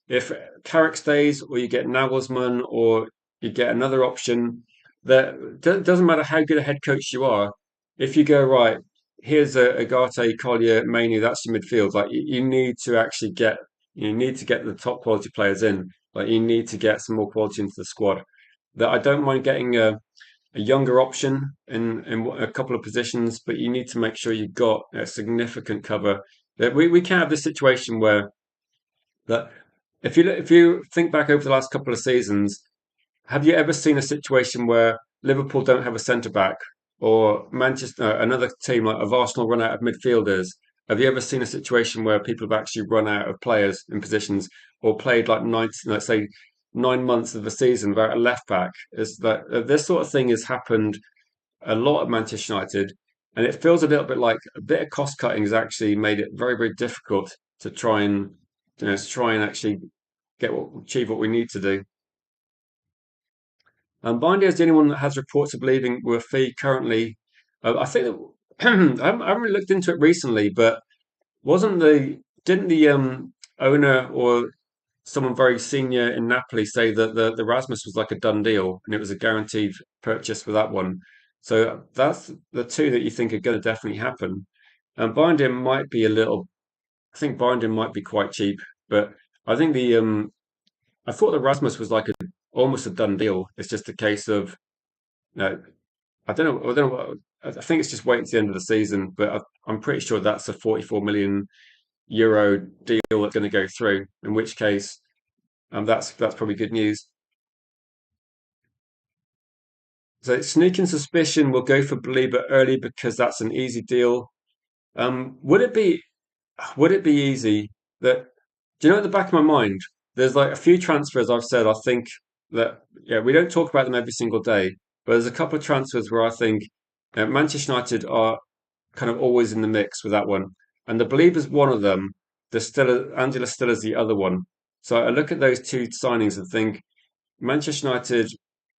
If Carrick stays, or you get Nagelsmann, or you get another option, that doesn't matter how good a head coach you are. If you go right, here's a Agate, Collier, Mainoo, that's your midfield. Like you need to actually get you need to get the top quality players in. Like you need to get some more quality into the squad. That I don't mind getting a younger option in a couple of positions, but you need to make sure you've got a significant cover. That we can't have this situation where that if you think back over the last couple of seasons, have you ever seen a situation where Liverpool don't have a centre back or Manchester, another team like of Arsenal run out of midfielders? Have you ever seen a situation where people have actually run out of players in positions or played like let's say 9 months of the season without a left back? Is that this sort of thing has happened a lot at Manchester United, and it feels a little bit like a bit of cost cutting has actually made it very difficult to try and actually achieve what we need to do. Bindy is the only one that has reports of leaving with a fee currently. I think that, I haven't really looked into it recently, but wasn't the didn't the owner or someone very senior in Napoli say that the Rasmus was like a done deal and it was a guaranteed purchase for that one? So that's the two that you think are going to definitely happen. And Binding might be a little. I think Binding might be quite cheap, but I think the I thought that Rasmus was like almost a done deal. It's just a case of, you know, I don't know. I don't know. I think it's just waiting to the end of the season, but I'm pretty sure that's a 44 million euro deal that's going to go through. In which case, that's probably good news. So sneaking suspicion will go for Belieber early because that's an easy deal. Would it be? Would it be easy that? Do you know at the back of my mind, there's like a few transfers I've said I think that yeah we don't talk about them every single day, but there's a couple of transfers where I think Manchester United are kind of always in the mix with that one, and the Belieber's one of them. The Stiller Angela Stiller's the other one. So I look at those two signings and think Manchester United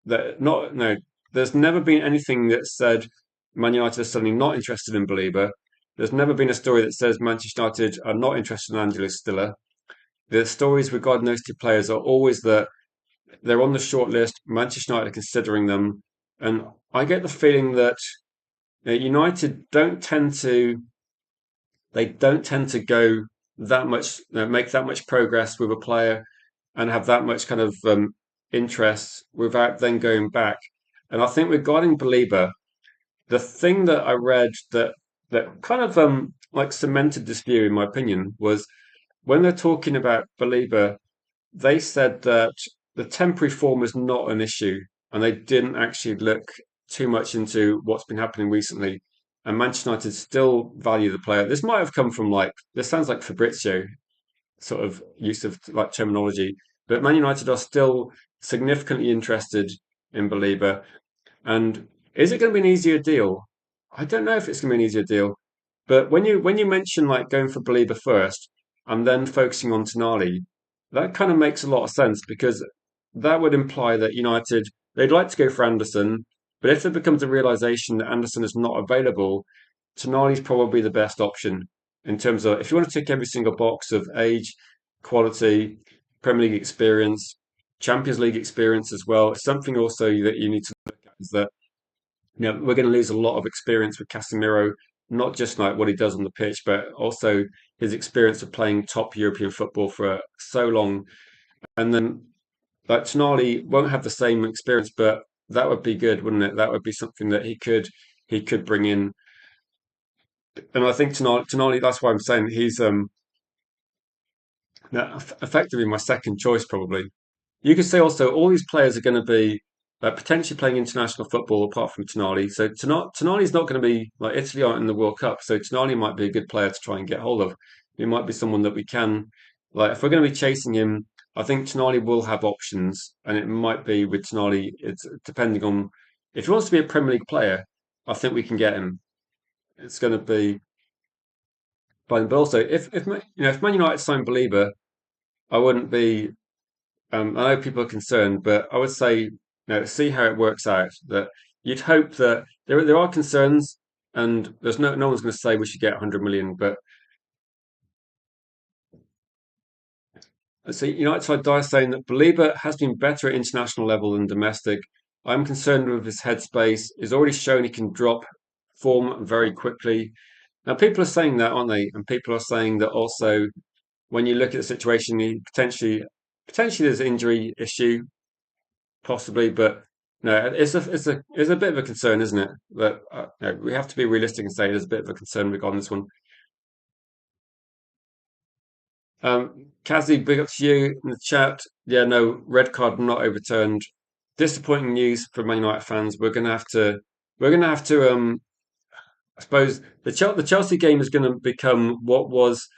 that not no, there's never been anything that said Man United are suddenly not interested in Belieber. There's never been a story that says Manchester United are not interested in Angelo Stiller. The stories regarding those two players are always that they're on the short list. Manchester United are considering them, and I get the feeling that United don't tend to go that much, make that much progress with a player and have that much kind of interest without then going back. And I think regarding Belieber, the thing that I read that kind of like cemented this view, in my opinion, was when they're talking about Belieber, they said that the temporary form is not an issue, and they didn't actually look too much into what's been happening recently. And Manchester United still value the player. This might have come from like this sounds like Fabrizio sort of use of like terminology, but Man United are still significantly interested in Belieber. And is it going to be an easier deal? I don't know if it's going to be an easier deal. But when you mention like going for Belieber first and then focusing on Tonali, that kind of makes a lot of sense because that would imply that United they'd like to go for Anderson, but if there becomes a realization that Anderson is not available, Tonali's probably the best option in terms of if you want to tick every single box of age, quality, Premier League experience, Champions League experience as well. Something also that you need to look at is that we're going to lose a lot of experience with Casemiro, not just like what he does on the pitch, but also his experience of playing top European football for so long. And then like Tonali won't have the same experience, but that would be good, wouldn't it? That would be something that he could bring in. And I think Tonali that's why I'm saying he's effectively my second choice probably. You could say also all these players are going to be potentially playing international football apart from Tonali. So Tonali's not going to be like Italy aren't in the World Cup. So Tonali might be a good player to try and get hold of. He might be someone that we can like if we're going to be chasing him. I think Tonali will have options, and it might be with Tonali. It's depending on if he wants to be a Premier League player. I think we can get him. It's going to be fine. But also, if Man United sign Belieber, I wouldn't be I know people are concerned, but I would say, see how it works out. That you'd hope that there are concerns, and there's no one's going to say we should get 100 million. But I see United side Dyer saying that Belieber has been better at international level than domestic. I'm concerned with his headspace. He's already shown he can drop form very quickly. Now people are saying that, aren't they? And people are saying that also when you look at the situation, he potentially there's an injury issue possibly, but no, it's a bit of a concern, isn't it? That we have to be realistic and say there's a bit of a concern regarding this one. Kazi, big up to you in the chat. Yeah, no, red card not overturned. Disappointing news for Man United fans. We're gonna have to. I suppose the Chelsea game is going to become what was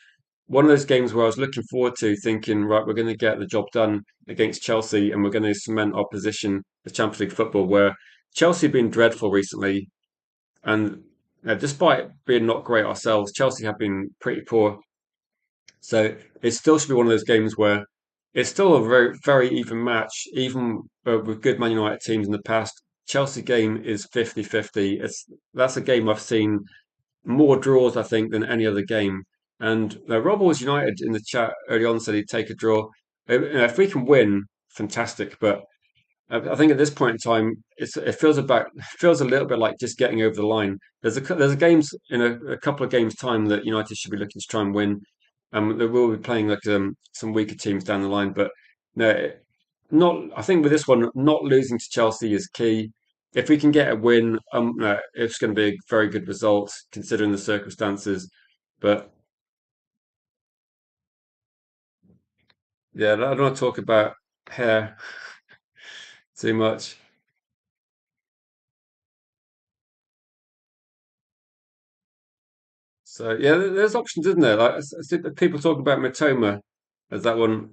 one of those games where I was looking forward to, thinking, right, we're going to get the job done against Chelsea and we're going to cement our position as Champions League football. Where Chelsea have been dreadful recently, and despite being not great ourselves, Chelsea have been pretty poor. So it still should be one of those games where it's still a very, very even match, even with good Man United teams in the past. Chelsea game is 50-50. That's a game I've seen more draws, I think, than any other game. And Rob was United in the chat early on said he'd take a draw. If we can win, fantastic. But I think at this point in time, it feels a little bit like just getting over the line. There's a games in a couple of games time that United should be looking to try and win. They will be playing like some weaker teams down the line, but No, not. I think with this one, not losing to Chelsea is key. If we can get a win, no, it's going to be a very good result considering the circumstances. But yeah, I don't want to talk about hair too much. So yeah, there's options, isn't there? Like I see people talk about Matoma as that one.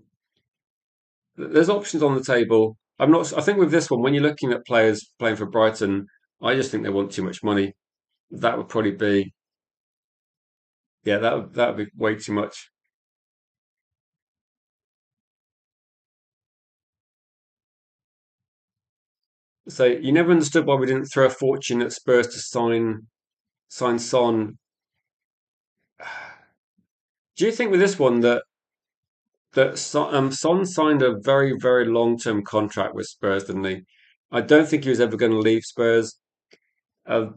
There's options on the table. I'm not. I think with this one, when you're looking at players playing for Brighton, I just think they want too much money. That would probably be, yeah, that would be way too much. So you never understood why we didn't throw a fortune at Spurs to sign Son. Do you think with this one that Son signed a very long term contract with Spurs, didn't he? I don't think he was ever going to leave Spurs.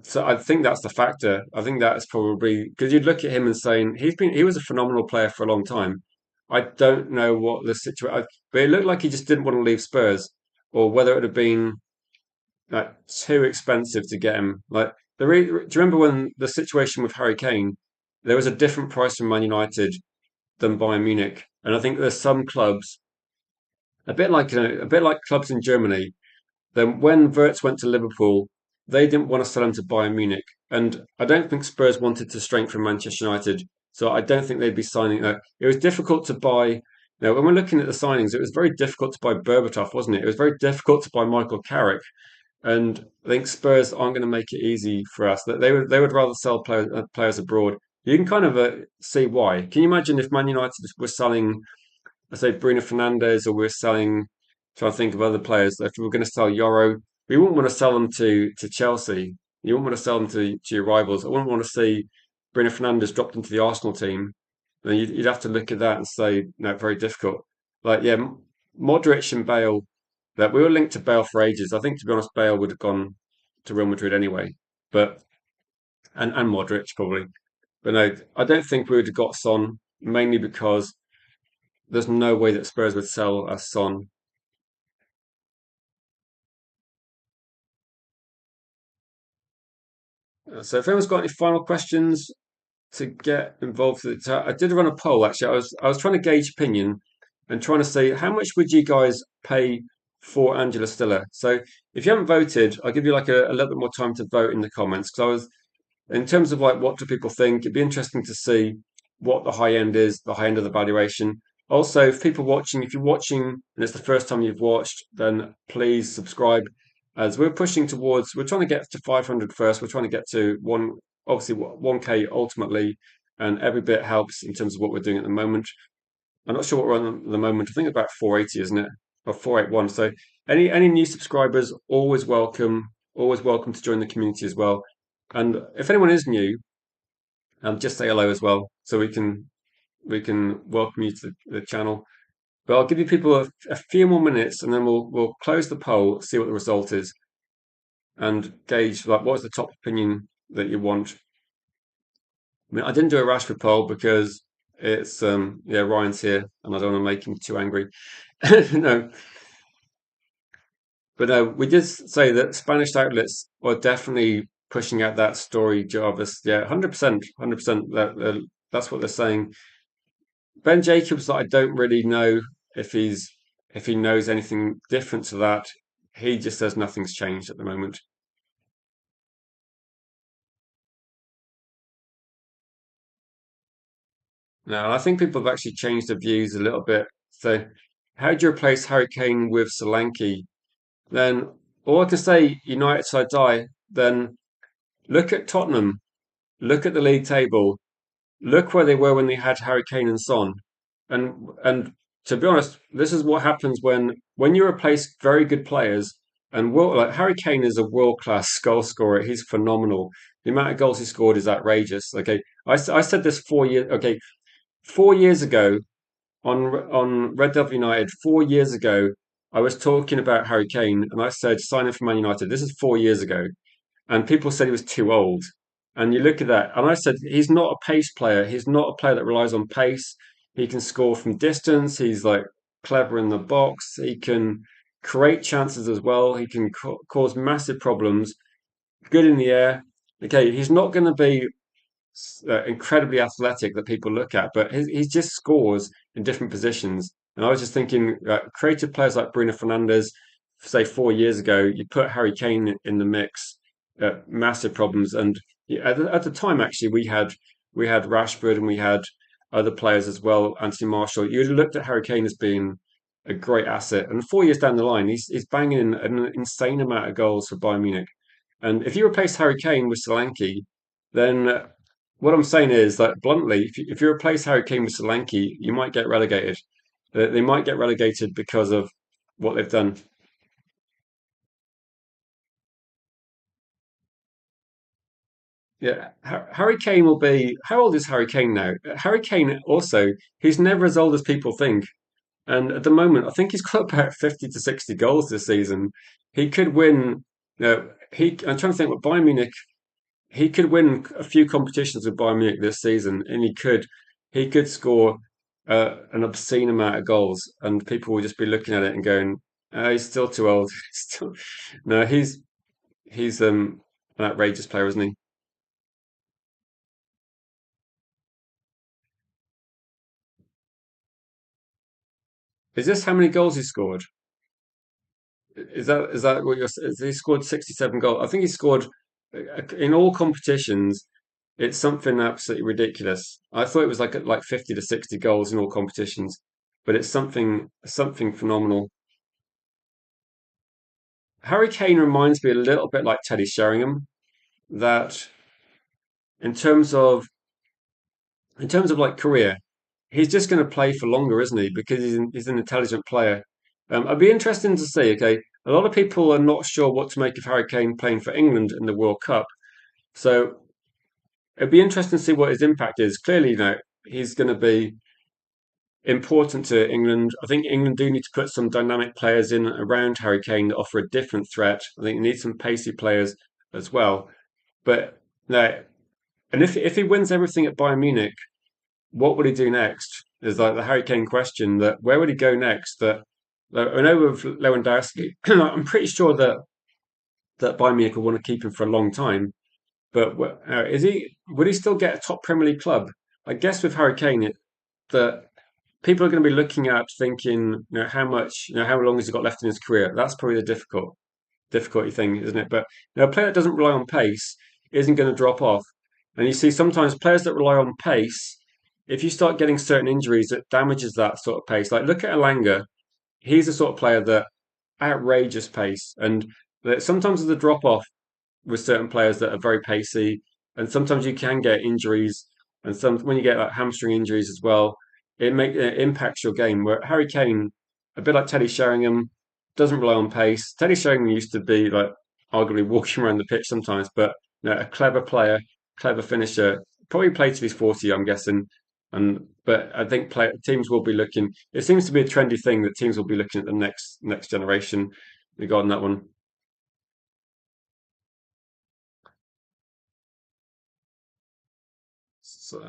So I think that's the factor. I think that's probably because you'd look at him and saying he was a phenomenal player for a long time. I don't know what the situation, but it looked like he just didn't want to leave Spurs, or whether it would have been like too expensive to get him. Like do you remember when the situation with Harry Kane? There was a different price from Man United than Bayern Munich, and I think there's some clubs a bit like clubs in Germany. Then when Wirtz went to Liverpool, they didn't want to sell him to Bayern Munich, and I don't think Spurs wanted to strengthen Manchester United. So I don't think they'd be signing. It was difficult to buy. When we're looking at the signings, it was very difficult to buy Berbatov, wasn't it? It was very difficult to buy Michael Carrick, and I think Spurs aren't going to make it easy for us. That they would rather sell players abroad. You can kind of see why. Can you imagine if Man United were selling, I say Bruno Fernandes, or we're selling, trying to think of other players. If we were going to sell Euro, we wouldn't want to sell them to Chelsea. You wouldn't want to sell them to your rivals. I wouldn't want to see Bruno Fernandes dropped into the Arsenal team. Then you'd have to look at that and say, no, very difficult. Like, yeah, Modric and Bale, that we were linked to Bale for ages. I think, to be honest, Bale would have gone to Real Madrid anyway. But and Modric probably. But no, I don't think we would have got Son, mainly because there's no way that Spurs would sell a Son. So if anyone's got any final questions to get involved with it, I did run a poll actually. I was trying to gauge opinion and trying to say how much would you guys pay for Angela Stiller. So if you haven't voted, I'll give you like a little bit more time to vote in the comments because I was in terms of like what do people think, it'd be interesting to see what the high end is, the high end of the valuation. Also, if people watching, if you're watching and it's the first time you've watched, then please subscribe. As we're trying to get to 500 first. We're trying to get to obviously 1K ultimately, and every bit helps in terms of what we're doing at the moment. I'm not sure what we're on at the moment. I think it's about 480, isn't it? Or 481. So any new subscribers, always welcome to join the community as well. And if anyone is new, just say hello as well, so we can welcome you to the channel. But I'll give you people a few more minutes, and then we'll close the poll, see what the result is, and gauge like what is the top opinion that you want. I mean, I didn't do a Rashford poll because it's yeah, Ryan's here, and I don't want to make him too angry. No, but we did say that Spanish outlets are definitely pushing out that story, Jarvis. Yeah, 100%, 100%. That's what they're saying. Ben Jacobs, I don't really know if he knows anything different to that. He just says nothing's changed at the moment. Now, I think people have actually changed their views a little bit. So, how do you replace Harry Kane with Solanke? Then, all I can say, United side die. Then look at Tottenham. Look at the league table. Look where they were when they had Harry Kane and Son. And to be honest, this is what happens when you replace very good players. And like Harry Kane is a world class goal scorer. He's phenomenal. The amount of goals he scored is outrageous. Okay, I said this 4 years. Okay, 4 years ago on Red Devil United. 4 years ago, I was talking about Harry Kane, and I said sign him for Man United. This is 4 years ago, and people said he was too old. And you look at that, and I said he's not a pace player. He's not a player that relies on pace. He can score from distance. He's like clever in the box. He can create chances as well. He can cause massive problems. Good in the air. Okay, he's not going to be incredibly athletic that people look at, but he just scores in different positions. And I was just thinking, creative players like Bruno Fernandes, say 4 years ago, you put Harry Kane in the mix, massive problems. And yeah, at the time, actually, we had Rashford and we had other players as well, Anthony Marshall. You looked at Harry Kane as being a great asset, and 4 years down the line, he's banging in an insane amount of goals for Bayern Munich. And if you replace Harry Kane with Solanke, then what I'm saying is that bluntly, if you replace Harry Kane with Solanke, you might get relegated. They might get relegated because of what they've done. Yeah, Harry Kane will be. How old is Harry Kane now? Harry Kane also, he's never as old as people think. And at the moment, I think he's got about 50 to 60 goals this season. He could win. I'm trying to think what Bayern Munich. He could win a few competitions with Bayern Munich this season, and he could score an obscene amount of goals, and people will just be looking at it and going, "He's still too old." Still, no, he's an outrageous player, isn't he? Is this how many goals he scored? Is that what you're? He scored 67 goals. I think he scored in all competitions. It's something absolutely ridiculous. I thought it was like 50 to 60 goals in all competitions, but it's something phenomenal. Harry Kane reminds me a little bit like Teddy Sheringham, that in terms of like career, he's just going to play for longer, isn't he? Because he's an intelligent player. I'd be interested to see. Okay, a lot of people are not sure what to make of Harry Kane playing for England in the World Cup, so it'd be interesting to see what his impact is. Clearly, he's going to be important to England. I think England do need to put some dynamic players in around Harry Kane that offer a different threat. I think they need some pacey players as well. But no, and if he wins everything at Bayern Munich, what would he do next? Is like the Harry Kane question. That where would he go next? I know with Lewandowski, I'm pretty sure that Bayern Munich will want to keep him for a long time. But is he? Would he still get a top Premier League club? I guess with Harry Kane, that people are going to be looking at thinking, how much, how long has he got left in his career? That's probably the difficulty thing, isn't it? But a player that doesn't rely on pace isn't going to drop off. And you see sometimes players that rely on pace, if you start getting certain injuries, it damages that sort of pace. Like look at Alanga, he's the sort of player that outrageous pace, and that sometimes there's a drop off with certain players that are very pacey, and sometimes you can get injuries, and some when you get like hamstring injuries as well, it impacts your game. Where Harry Kane, a bit like Teddy Sheringham, doesn't rely on pace. Teddy Sheringham used to be like arguably walking around the pitch sometimes, but a clever player, clever finisher. Probably played to his 40, I'm guessing. But I think teams will be looking. It seems to be a trendy thing that teams will be looking at the next generation regarding that one. So,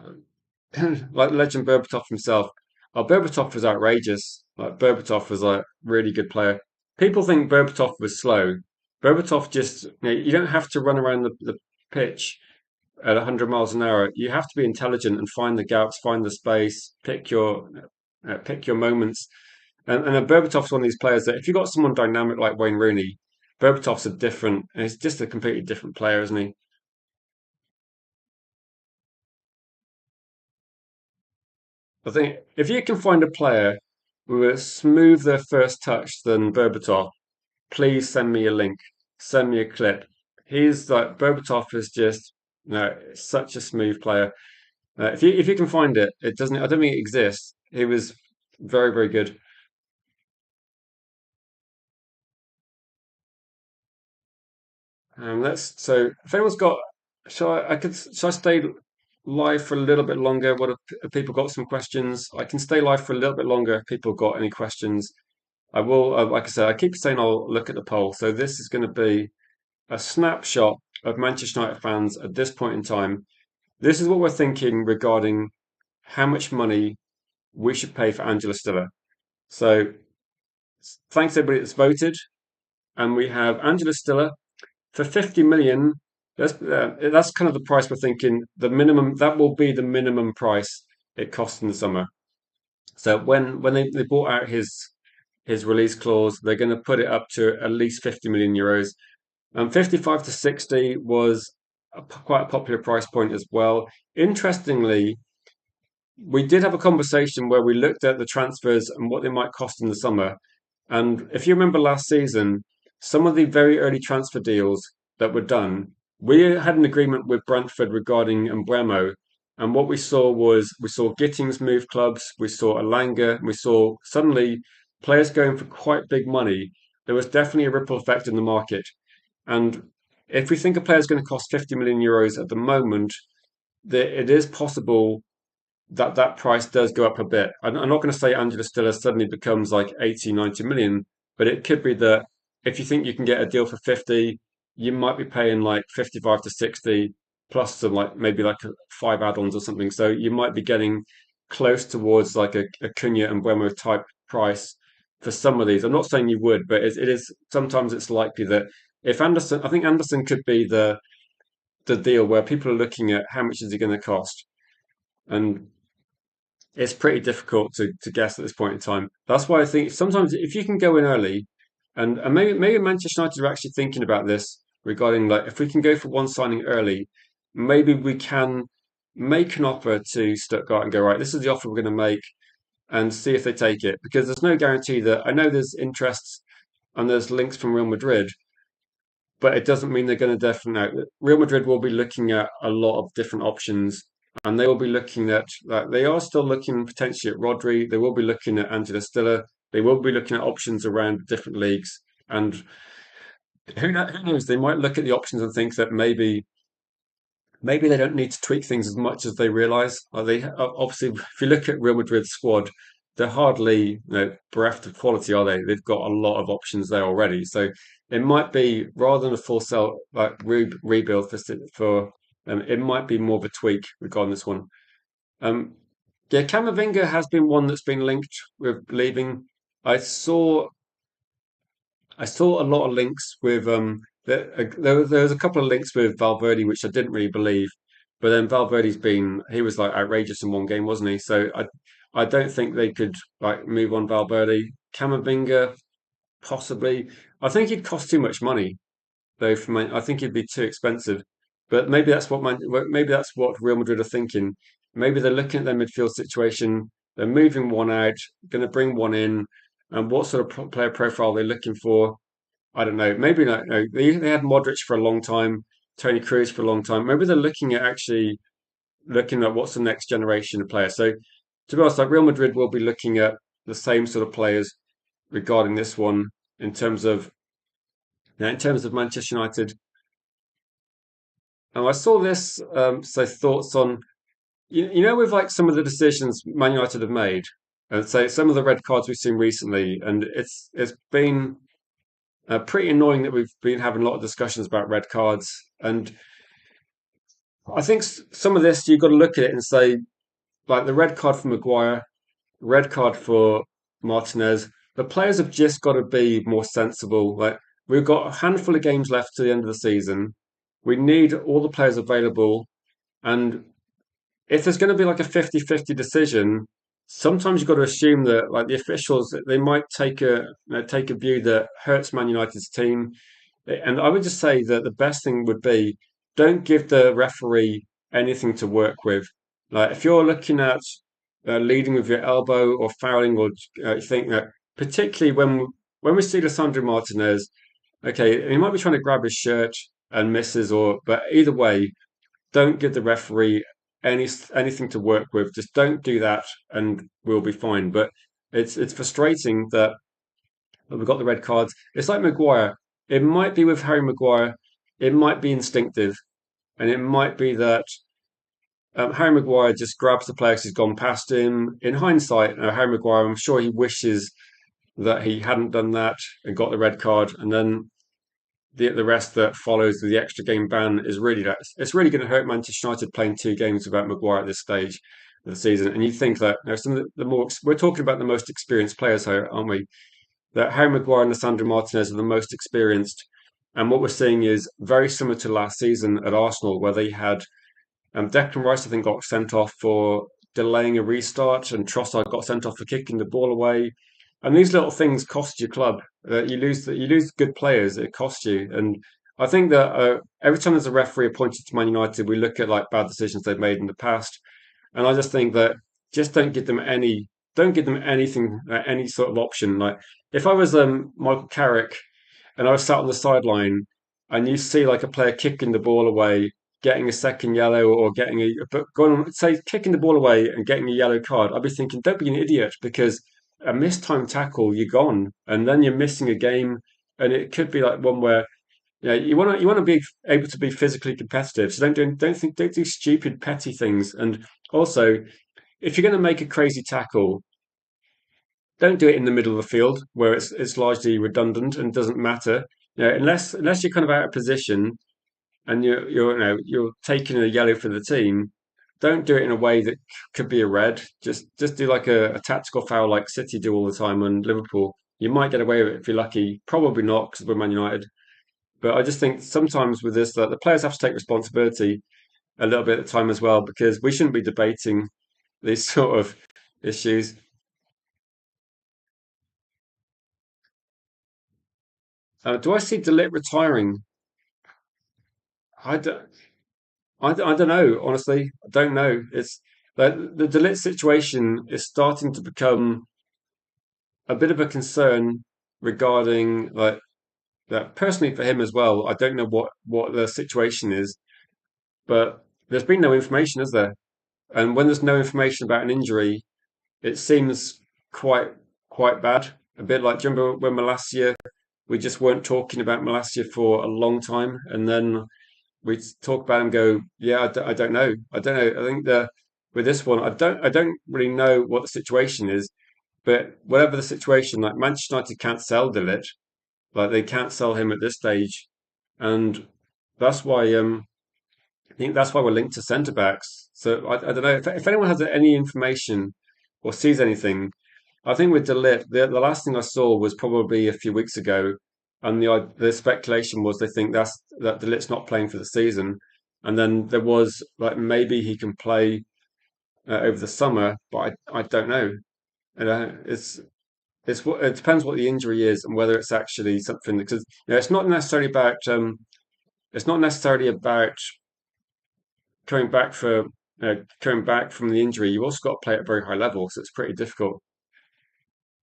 like legend Berbatov himself. Berbatov was outrageous. Like Berbatov was like really good player. People think Berbatov was slow. Berbatov just you don't have to run around the pitch at 100 miles an hour. You have to be intelligent and find the gaps, find the space, pick your moments. And Berbatov's one of these players that if you got someone dynamic like Wayne Rooney, Berbatov's a different. He's just a completely different player, isn't he? I think if you can find a player with a smoother first touch than Berbatov, please send me a link, send me a clip. He's like Berbatov is just such a smooth player. If you can find it, it doesn't. I don't think it exists. He was very very good. Let's so if anyone's got, shall I stay live for a little bit longer? What if people got some questions? I can stay live for a little bit longer if people got any questions. I will, like I said, I keep saying I'll look at the poll. So this is going to be a snapshot of Manchester United fans at this point in time. This is what we're thinking regarding how much money we should pay for Angela Stiller. So thanks everybody that's voted, and we have Angela Stiller for 50 million. That's kind of the price we're thinking. The minimum that will be the minimum price it costs in the summer. So when they bought out his release clause, they're going to put it up to at least 50 million euros. 55 to 60 was quite a popular price point as well. Interestingly, we did have a conversation where we looked at the transfers and what they might cost in the summer. And if you remember last season, some of the very early transfer deals that were done, we had an agreement with Brentford regarding Embremo. And what we saw was we saw Gittings move clubs, we saw Alanga, we saw suddenly players going for quite big money. There was definitely a ripple effect in the market. And if we think a player is going to cost 50 million euros at the moment, that it is possible that that price does go up a bit. I'm not going to say Angela Stiller suddenly becomes like 80, 90 million, but it could be that if you think you can get a deal for 50, you might be paying like 55 to 60 plus some like maybe like five add-ons or something. So you might be getting close towards like a Cunha and Buemo type price for some of these. I'm not saying you would, but it is sometimes it's likely that if Anderson, I think Anderson could be the deal where people are looking at how much is he going to cost. And it's pretty difficult to guess at this point in time. That's why I think sometimes if you can go in early, and maybe Manchester United are actually thinking about this regarding like if we can go for one signing early, maybe we can make an offer to Stuttgart and go, right, this is the offer we're going to make and see if they take it. Because there's no guarantee that I know there's interest and there's links from Real Madrid, but it doesn't mean they're going to definitely. Real Madrid will be looking at a lot of different options, and they will be looking at like they are still looking potentially at Rodri. They will be looking at Angela Stiller. They will be looking at options around different leagues, and who knows? They might look at the options and think that maybe they don't need to tweak things as much as they realize. They obviously, if you look at Real Madrid's squad, they're hardly bereft of quality, are they? They've got a lot of options there already. So it might be rather than a full sell like rebuild for it might be more of a tweak regarding this one. Um, yeah, Camavinga has been one that's been linked with leaving. I saw I saw a lot of links with there was a couple of links with Valverde which I didn't really believe, but then he was like outrageous in one game, wasn't he? So I don't think they could like move on Valverde. Camavinga possibly. I think he'd cost too much money though. I think he'd be too expensive. But maybe that's what Real Madrid are thinking. Maybe they're looking at their midfield situation. They're moving one out, going to bring one in, and what sort of player profile they're looking for. I don't know. Maybe not. No, they had Modric for a long time, Tony Cruz for a long time. Maybe they're looking at actually looking at what's the next generation of players. So to be honest, like Real Madrid will be looking at the same sort of players regarding this one in terms of Manchester United. And I saw this. So thoughts on with like some of the decisions Man United have made, and say some of the red cards we've seen recently, and it's been pretty annoying that we've been having a lot of discussions about red cards. And I think some of this you've got to look at it and say, like the red card for Maguire, red card for Martinez. The players have just got to be more sensible. Like we've got a handful of games left to the end of the season. We need all the players available. And if there's going to be like a 50-50 decision, sometimes you've got to assume that like the officials they might take a view that hurts Man United's team. And I would just say that the best thing would be don't give the referee anything to work with. Like if you're looking at leading with your elbow or fouling, or you think that particularly when we see Lissandro Martinez, okay, he might be trying to grab his shirt and misses, or but either way, don't give the referee anything to work with. Just don't do that, and we'll be fine. But it's frustrating that we've got the red cards. It's like Maguire. It might be with Harry Maguire. It might be instinctive, and it might be that Harry Maguire just grabs the player because he's gone past him. In hindsight, Harry Maguire, I'm sure he wishes that he hadn't done that and got the red card, and then the rest that follows the extra game ban is really it's really going to hurt Manchester United playing two games without Maguire at this stage. of the season. And you think that some of the more we're talking about the most experienced players here, aren't we? That Harry Maguire and Sandro Martinez are the most experienced. And what we're seeing is very similar to last season at Arsenal, where they had Declan Rice, I think, got sent off for delaying a restart, and Trossard got sent off for kicking the ball away. And these little things cost your club. You lose good players. It costs you. And I think that every time there's a referee appointed to Man United, we look at like bad decisions they've made in the past, and I just think that just don't give them anything, any sort of option. Like if I was Michael Carrick and I was sat on the sideline, and you see like a player kicking the ball away, getting a second yellow, or getting but going on, say kicking the ball away and getting a yellow card, I'd be thinking, don't be an idiot, because a mistimed tackle, you're gone, and then you're missing a game, and it could be like one where you want to be able to be physically competitive. So don't do stupid petty things. And also, if you're going to make a crazy tackle, don't do it in the middle of the field where it's largely redundant and doesn't matter. Unless you're kind of out of position and you're taking a yellow for the team, don't do it in a way that could be a red. Just do like a tactical foul like City do all the time on Liverpool. You might get away with it if you're lucky. Probably not because we're Man United. But I just think sometimes with this that the players have to take responsibility a little bit at the time as well, because we shouldn't be debating these sort of issues. Do I see Delit retiring? I don't, I don't know, honestly. I don't know. It's like the Delit situation is starting to become a bit of a concern regarding like that personally for him as well. I don't know what the situation is, but there's been no information, is there? And when there's no information about an injury, it seems quite quite bad. A bit like, do you remember when Malacia, we just weren't talking about Malacia for a long time, and then we talk about him, go, yeah, I don't know, I don't know. I think that with this one, I don't really know what the situation is, but whatever the situation, like Manchester United can't sell Dillich, like they can't sell him at this stage, and that's why I think that's why we're linked to centre backs. So I don't know if anyone has any information or sees anything. I think with Delit, the last thing I saw was probably a few weeks ago, and the speculation was they think that Delit's not playing for the season, and then there was like maybe he can play over the summer, but I don't know. It depends what the injury is and whether it's actually something, because it's not necessarily about coming back from the injury. You also got to play at a very high level, so it's pretty difficult.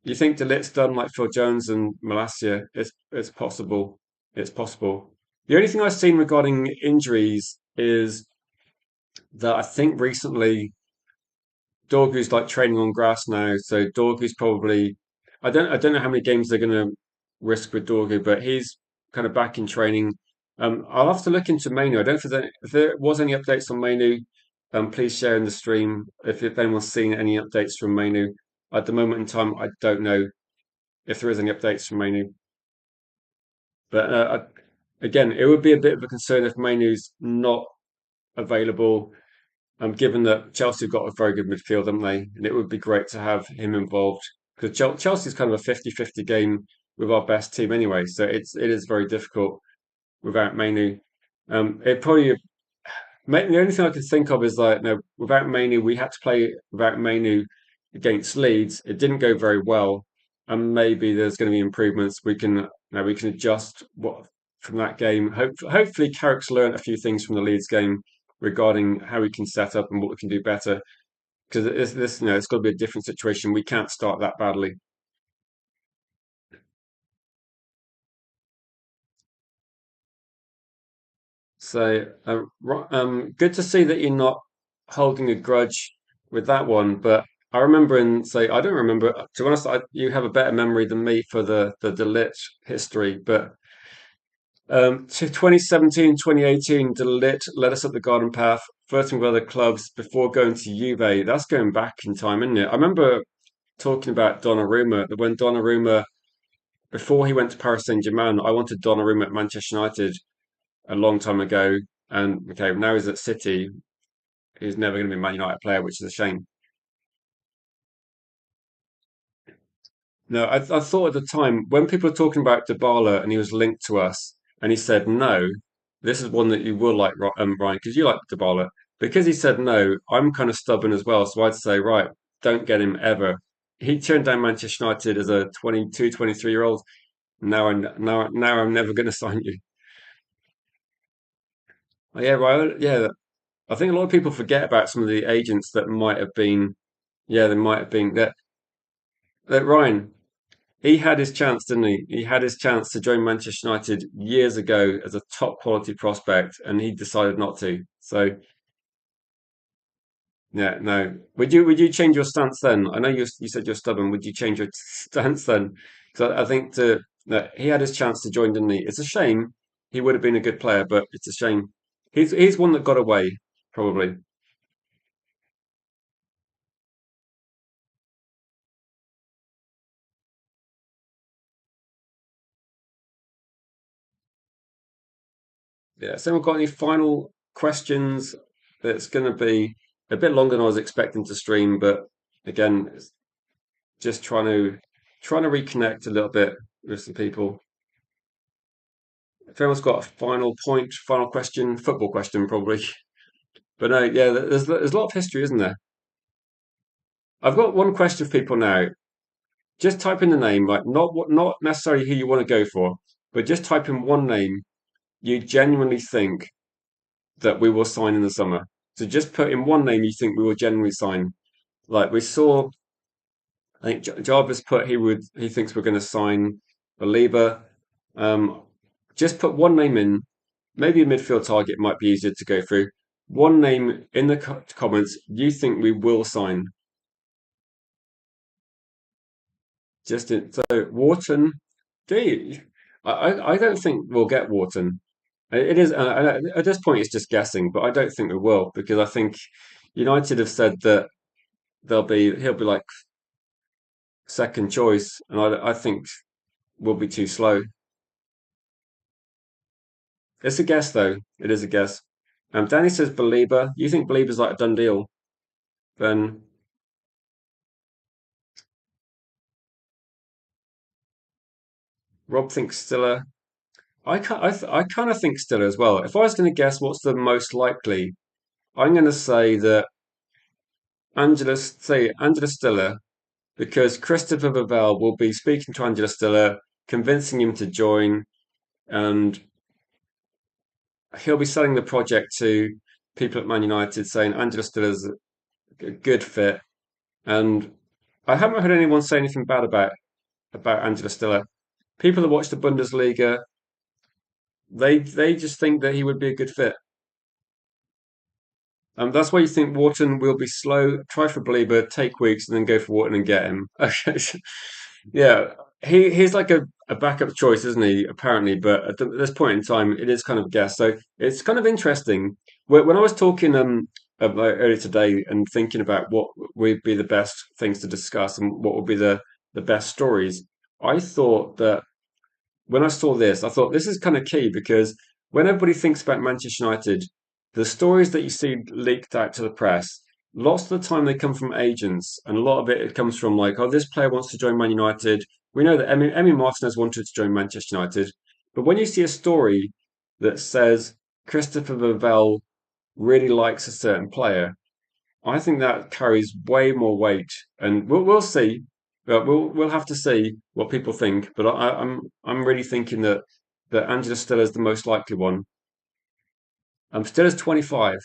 You think Delit's done like Phil Jones and Malacia? It's possible. It's possible. The only thing I've seen regarding injuries is that I think recently Dorgu's like training on grass now, so Dorgu's probably I don't know how many games they're going to risk with Dorgu, but he's kind of back in training. I'll have to look into Mainu. I don't know if there was any updates on Mainu. Please share in the stream if anyone's seen any updates from Mainu. At the moment in time, I don't know if there is any updates from Mainu. But again, it would be a bit of a concern if Mainu's not available, given that Chelsea have got a very good midfield, haven't they? And it would be great to have him involved, because Chelsea's kind of a 50-50 game with our best team anyway. So it is very difficult without Mainu. It probably the only thing I could think of is like, no, without Mainu, we had to play without Mainu against Leeds. It didn't go very well, and maybe there's going to be improvements. We can adjust what from that game. Hopefully, Carrick's learned a few things from the Leeds game regarding how we can set up and what we can do better. Because it's got to be a different situation. We can't start that badly. So, good to see that you're not holding a grudge with that one. But I remember I don't remember. To be honest, you have a better memory than me for the Delit history. But to 2017, 2018, Delit led us up the garden path, flirting with other clubs before going to Juve. That's going back in time, isn't it? I remember talking about Donnarumma, that when Donnarumma, before he went to Paris Saint-Germain, I wanted Donnarumma at Manchester United a long time ago. And okay, now he's at City. He's never going to be a Man United player, which is a shame. No, I thought at the time when people were talking about Dybala and he was linked to us, and he said no, this is one that you will like, Ryan, because you like Dybala. Because he said no, I'm kind of stubborn as well, so I'd say right, don't get him ever. He turned down Manchester United as a 22, 23-year-old. Now I'm never going to sign you. Oh, yeah, right. Yeah, I think a lot of people forget about some of the agents that might have been. Yeah, they might have been that Ryan. He had his chance, didn't he? He had his chance to join Manchester United years ago as a top quality prospect, and he decided not to. So yeah, no. Would you change your stance then? I know you said you're stubborn. Would you change your stance then? Because I think no, he had his chance to join, didn't he? It's a shame. He would have been a good player, but it's a shame. He's one that got away, probably. Yeah. So we've got any final questions? It's going to be a bit longer than I was expecting to stream, but again, just trying to reconnect a little bit with some people. If anyone's got a final point, final question, football question probably. But no, yeah, there's a lot of history, isn't there? I've got one question for people now. Just type in the name, like not necessarily who you want to go for, but just type in one name you genuinely think that we will sign in the summer. So just put in one name you think we will genuinely sign. Like we saw, I think Jarvis put he thinks we're going to sign Baliba. Um, just put one name in. Maybe a midfield target might be easier to go through. One name in the comments you think we will sign. So Wharton, do you? I don't think we'll get Wharton. It is at this point it's just guessing, but I don't think we will because I think United have said that he'll be like second choice, and I think we'll be too slow. It's a guess though. It is a guess. Danny says Belieber. You think Belieber's like a done deal? Then Rob thinks Stiller. I kind of think Stiller as well. If I was going to guess what's the most likely, I'm going to say that Angela Stiller because Christopher Vivell will be speaking to Angela Stiller, convincing him to join, and he'll be selling the project to people at Man United, saying Angela Stiller's a good fit. And I haven't heard anyone say anything bad about Angela Stiller. People that watch the Bundesliga, they just think that he would be a good fit. That's why you think Wharton will be slow, try for Belieber, take weeks, and then go for Wharton and get him. Okay. Yeah, he's like a backup choice, isn't he? Apparently, but at this point in time, it is kind of a guess. So it's kind of interesting. When I was talking about earlier today and thinking about what would be the best things to discuss and what would be the best stories, I thought that when I saw this, I thought this is kind of key because when everybody thinks about Manchester United, the stories that you see leaked out to the press, lots of the time they come from agents, and a lot of it comes from like, oh, this player wants to join Man United. We know that Emmy Martinez wanted to join Manchester United, but when you see a story that says Christopher Vivell really likes a certain player, I think that carries way more weight, and we'll see. We'll have to see what people think. But I'm really thinking that Angela Stiller is the most likely one. Stiller's 25,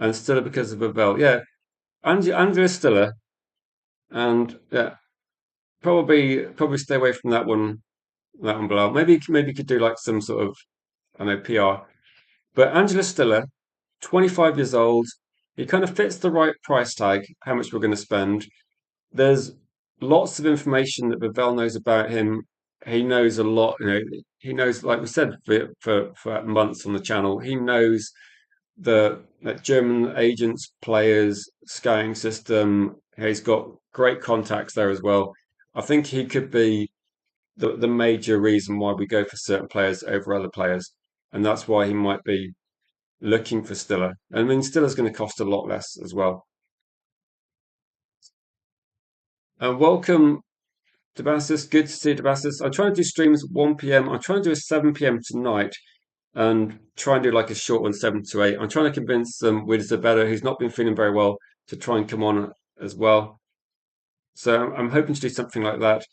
and Stiller because of Babel. Yeah, Angela Stiller, and yeah, probably stay away from that one below. Maybe you could do like some sort of I don't know PR. But Angela Stiller, 25 years old, he kind of fits the right price tag. How much we're going to spend. There's lots of information that Vivel knows about him. He knows a lot. He knows, like we said, for months on the channel. He knows the German agents, players, scouting system. He's got great contacts there as well. I think he could be the major reason why we go for certain players over other players, and that's why he might be looking for Stiller. I mean, Stiller's going to cost a lot less as well. And welcome Dabasis, good to see you, Dabasis. I'm trying to do streams 1 p.m. I'm trying to do a 7 p.m. tonight and try and do like a short one, 7 to 8. I'm trying to convince Wiz Zabetta, who's not been feeling very well, to try and come on as well. So I'm hoping to do something like that.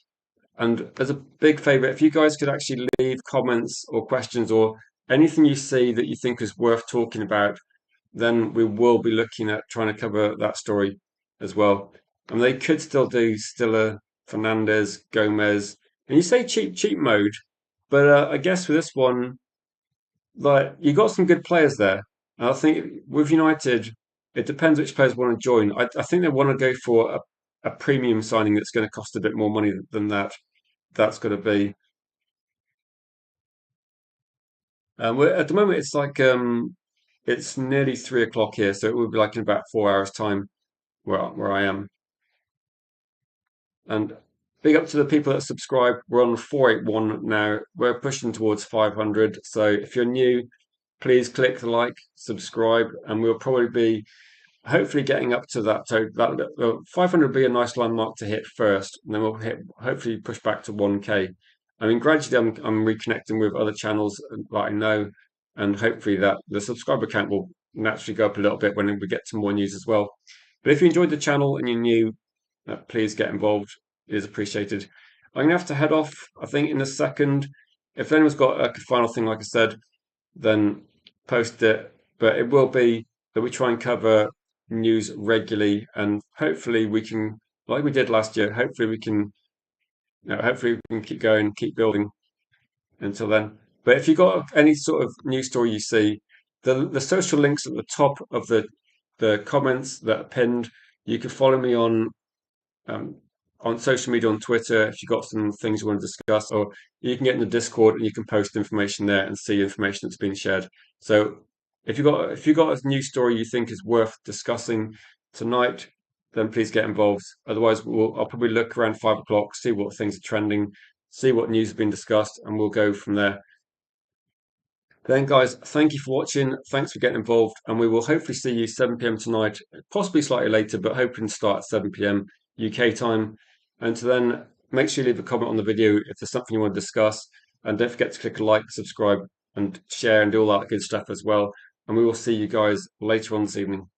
And as a big favour, if you guys could actually leave comments or questions or anything you see that you think is worth talking about, then we will be looking at trying to cover that story as well. And they could still do Stiller, Fernandez, Gomez. And you say cheap mode, but I guess with this one, like you got some good players there. And I think with United, it depends which players want to join. I think they want to go for a premium signing that's going to cost a bit more money than that. That's going to be. At the moment, it's like it's nearly 3 o'clock here, so it will be like in about 4 hours' time where I am. And big up to the people that subscribe. We're on 481 now. We're pushing towards 500. So if you're new, please click the like, subscribe, and we'll probably be hopefully getting up to that. So that 500 will be a nice landmark to hit first, and then we'll hopefully push back to 1K. I mean, gradually I'm reconnecting with other channels that I know, and hopefully that the subscriber count will naturally go up a little bit when we get to more news as well. But if you enjoyed the channel and you're new, please get involved. It is appreciated. I'm gonna have to head off, I think, in a second. If anyone's got a final thing, like I said, then post it. But it will be that we try and cover news regularly, and hopefully we can, like we did last year. Hopefully we can keep going, keep building until then. But if you've got any sort of news story you see, the social links at the top of the comments that are pinned. You can follow me um, on social media on Twitter if you've got some things you want to discuss, or you can get in the Discord and you can post information there and see information that's been shared. So if you've got a news story you think is worth discussing tonight, then please get involved. Otherwise, I'll probably look around 5 o'clock, see what things are trending, see what news has been discussed, and we'll go from there. Then, guys, thank you for watching. Thanks for getting involved, and we will hopefully see you 7 p.m. tonight, possibly slightly later, but hoping to start at 7 p.m. UK time. And to then make sure you leave a comment on the video if there's something you want to discuss, and don't forget to click a like, subscribe, and share, and do all that good stuff as well. And we will see you guys later on this evening.